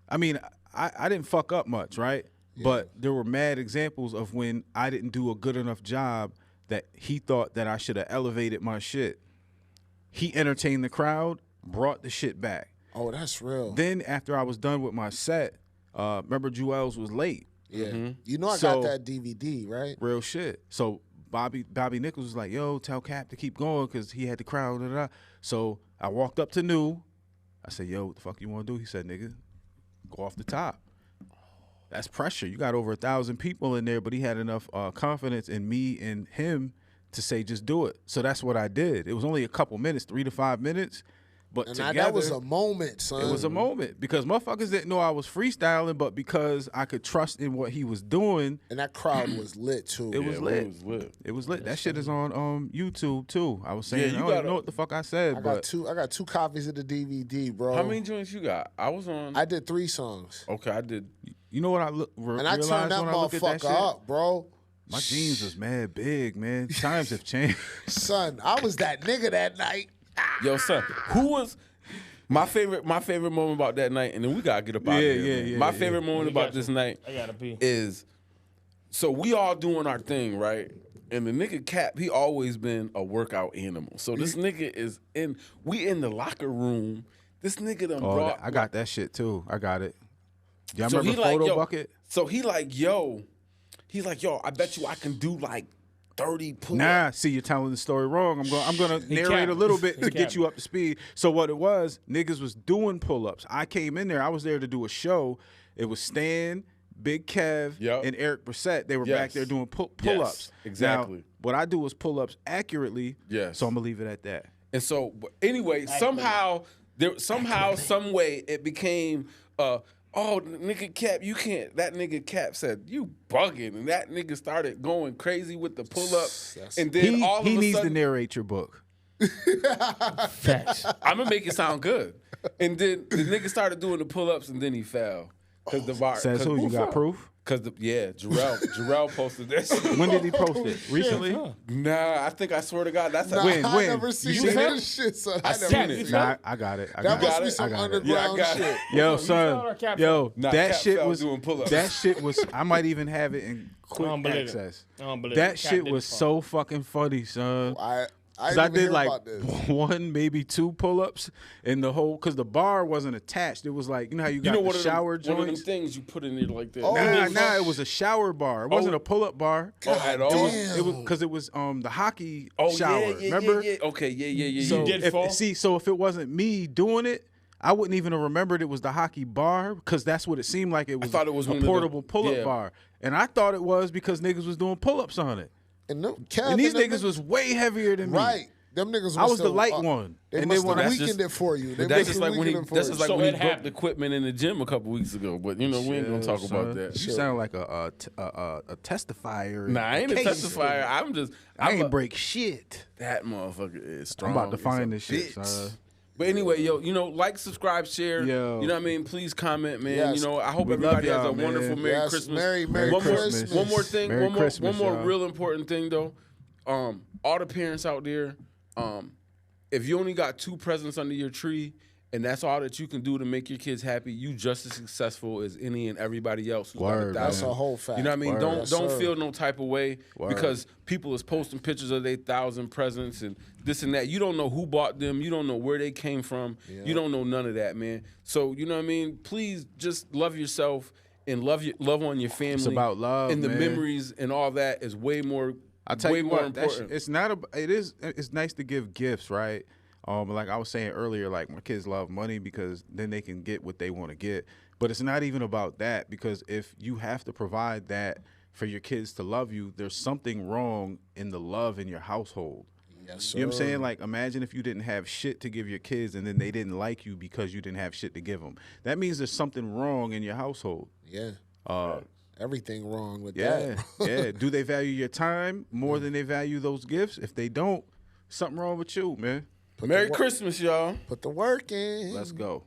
I mean, I didn't fuck up much, right? But there were mad examples of when I didn't do a good enough job that he thought that I should have elevated my shit. He entertained the crowd, brought the shit back. Oh, that's real. Then after I was done with my set, remember Jewels was late. Yeah. You know I So- got that DVD, right? Real shit. So Bobby Nichols was like, yo, tell Cap to keep going because he had the crowd. Da, da, da. So I walked up to New. I said, yo, what the fuck you want to do? He said, nigga, go off the top. That's pressure. You got over 1,000 people in there, but he had enough confidence in me and him to say, just do it. So that's what I did. It was only a couple minutes, 3 to 5 minutes. But And together, that was a moment, son. it was a moment because motherfuckers didn't know I was freestyling, but because I could trust in what he was doing, And that crowd was lit too. it was lit. It was lit. It was lit. That shit is on YouTube too. I was saying, Yeah, I you don't even gotta- know what the fuck I said, I but got two copies of the DVD, bro. How many joints you got? I was on. I did 3 songs. Okay, I did. you know what I And I realized turned that when I looked at that motherfucker shit? up, bro. My jeans was mad big, man. Times have changed. Son, I was that nigga that night. Yo, son, who was my favorite moment about that night? And then we gotta get up out of Yeah, here. yeah, man. yeah, My yeah. favorite moment We about got this you. night I gotta pee. is so we all doing our thing, right? And the nigga Cap, he always been a workout animal. So this nigga is we in the locker room. This nigga done brought. I got that shit too. I got it. Y'all So remember he like, Photo yo, Bucket? So he's like, yo, I bet you I can do like 30 pull-ups. Nah, see, you're telling the story wrong. I'm gonna narrate capped. a little bit to He get capped. you up to speed. So what it was, niggas was doing pull-ups. I came in there. I was there to do a show. It was Stan, Big Kev, Yep. and Eric Brissett. They were Yes. back there doing pull-ups. Yes, exactly. Now, what I do is pull-ups accurately. Yes. So I'm gonna leave it at that. And so, but anyway, somehow, some way, it became, oh, nigga Cap, you can't. That nigga Cap said, you bugging. And that nigga started going crazy with the pull-ups. And then all of He a needs sudden, to narrate your book. Facts. I'm going to make it sound good. And then the nigga started doing the pull-ups, and then he fell. Because the bar. Says who? You got proof? Because, Jarrell posted this. When did he post it? Recently? Nah, I think I swear to God, that's Nah, When? I never seen You seen this shit, son. I seen never it. seen Nah, it. I got it. I That got must it. be I some got it. underground Yeah, I got shit. it. Yo, fell son. or Cap Yo, Nah, that Cap shit fell was doing pull-ups. that shit was. I might even have it in quick don't believe it. access. I don't believe That it. Cap shit didn't was fall. so fucking funny, son. I Cause didn't I even did hear like about this. one, maybe two pull-ups in the whole. Cause the bar wasn't attached. It was like, you know how you got the shower one of them joints. things you put in there like that. Oh, Nah, it was a shower bar. It wasn't a pull-up bar. At all. damn. It was because it was the hockey Oh, shower. yeah, Remember? Yeah. Okay, yeah. So did if, fall? so if it wasn't me doing it, I wouldn't even have remembered it was the hockey bar because that's what it seemed like. It was, thought it was a one of the- portable pull-up yeah. bar, and I thought it was because niggas was doing pull-ups on it, And, Kev and these them niggas was way heavier than me. right. Them niggas. I was the still, light one. They And must then when have I- weakened That's it for you. They But that's must just have like when he. weakened it for That's you. just like So when he it broke the happened. equipment in the gym a couple weeks ago. But you know we ain't gonna talk Yeah, about son. that. You sound like a testifier. Nah, I ain't a case. testifier. I I'm ain't break shit. that motherfucker is strong. I'm about to He's find a this shit, bitch. son. But anyway, yo, like, subscribe, share. Yo. You know what I mean? Please comment, man. Yes. You know, I hope We love everybody has y'all, a wonderful man. Merry Yes, Christmas. Merry one Christmas. More, one more thing. Merry one Christmas, more y'all. real important thing though. All the parents out there, if you only got 2 presents under your tree and that's all that you can do to make your kids happy, you just as successful as any and everybody else who's got Word, 1,000. That's a whole fact. You know what I mean? Word. Don't Yes, don't sir. feel no type of way Word. because people is posting pictures of their 1,000 presents and this and that. You don't know who bought them. You don't know where they came from. You don't know none of that, man. So you know what I mean? Please just love yourself and love on your family. about love, and the man. memories and all that is way more. I tell way you more what, important. it's not. It's nice to give gifts, right? Like I was saying earlier, like my kids love money because then they can get what they want to get. But it's not even about that because if you have to provide that for your kids to love you, there's something wrong in the love in your household. Yes, sir. You know what I'm saying? Like, imagine if you didn't have shit to give your kids and then they didn't like you because you didn't have shit to give them. That means there's something wrong in your household. Yeah. Everything wrong with Yeah, that. yeah. Do they value your time more than they value those gifts? If they don't, something wrong with you, man. Merry Christmas, y'all. Put the work in. Let's go.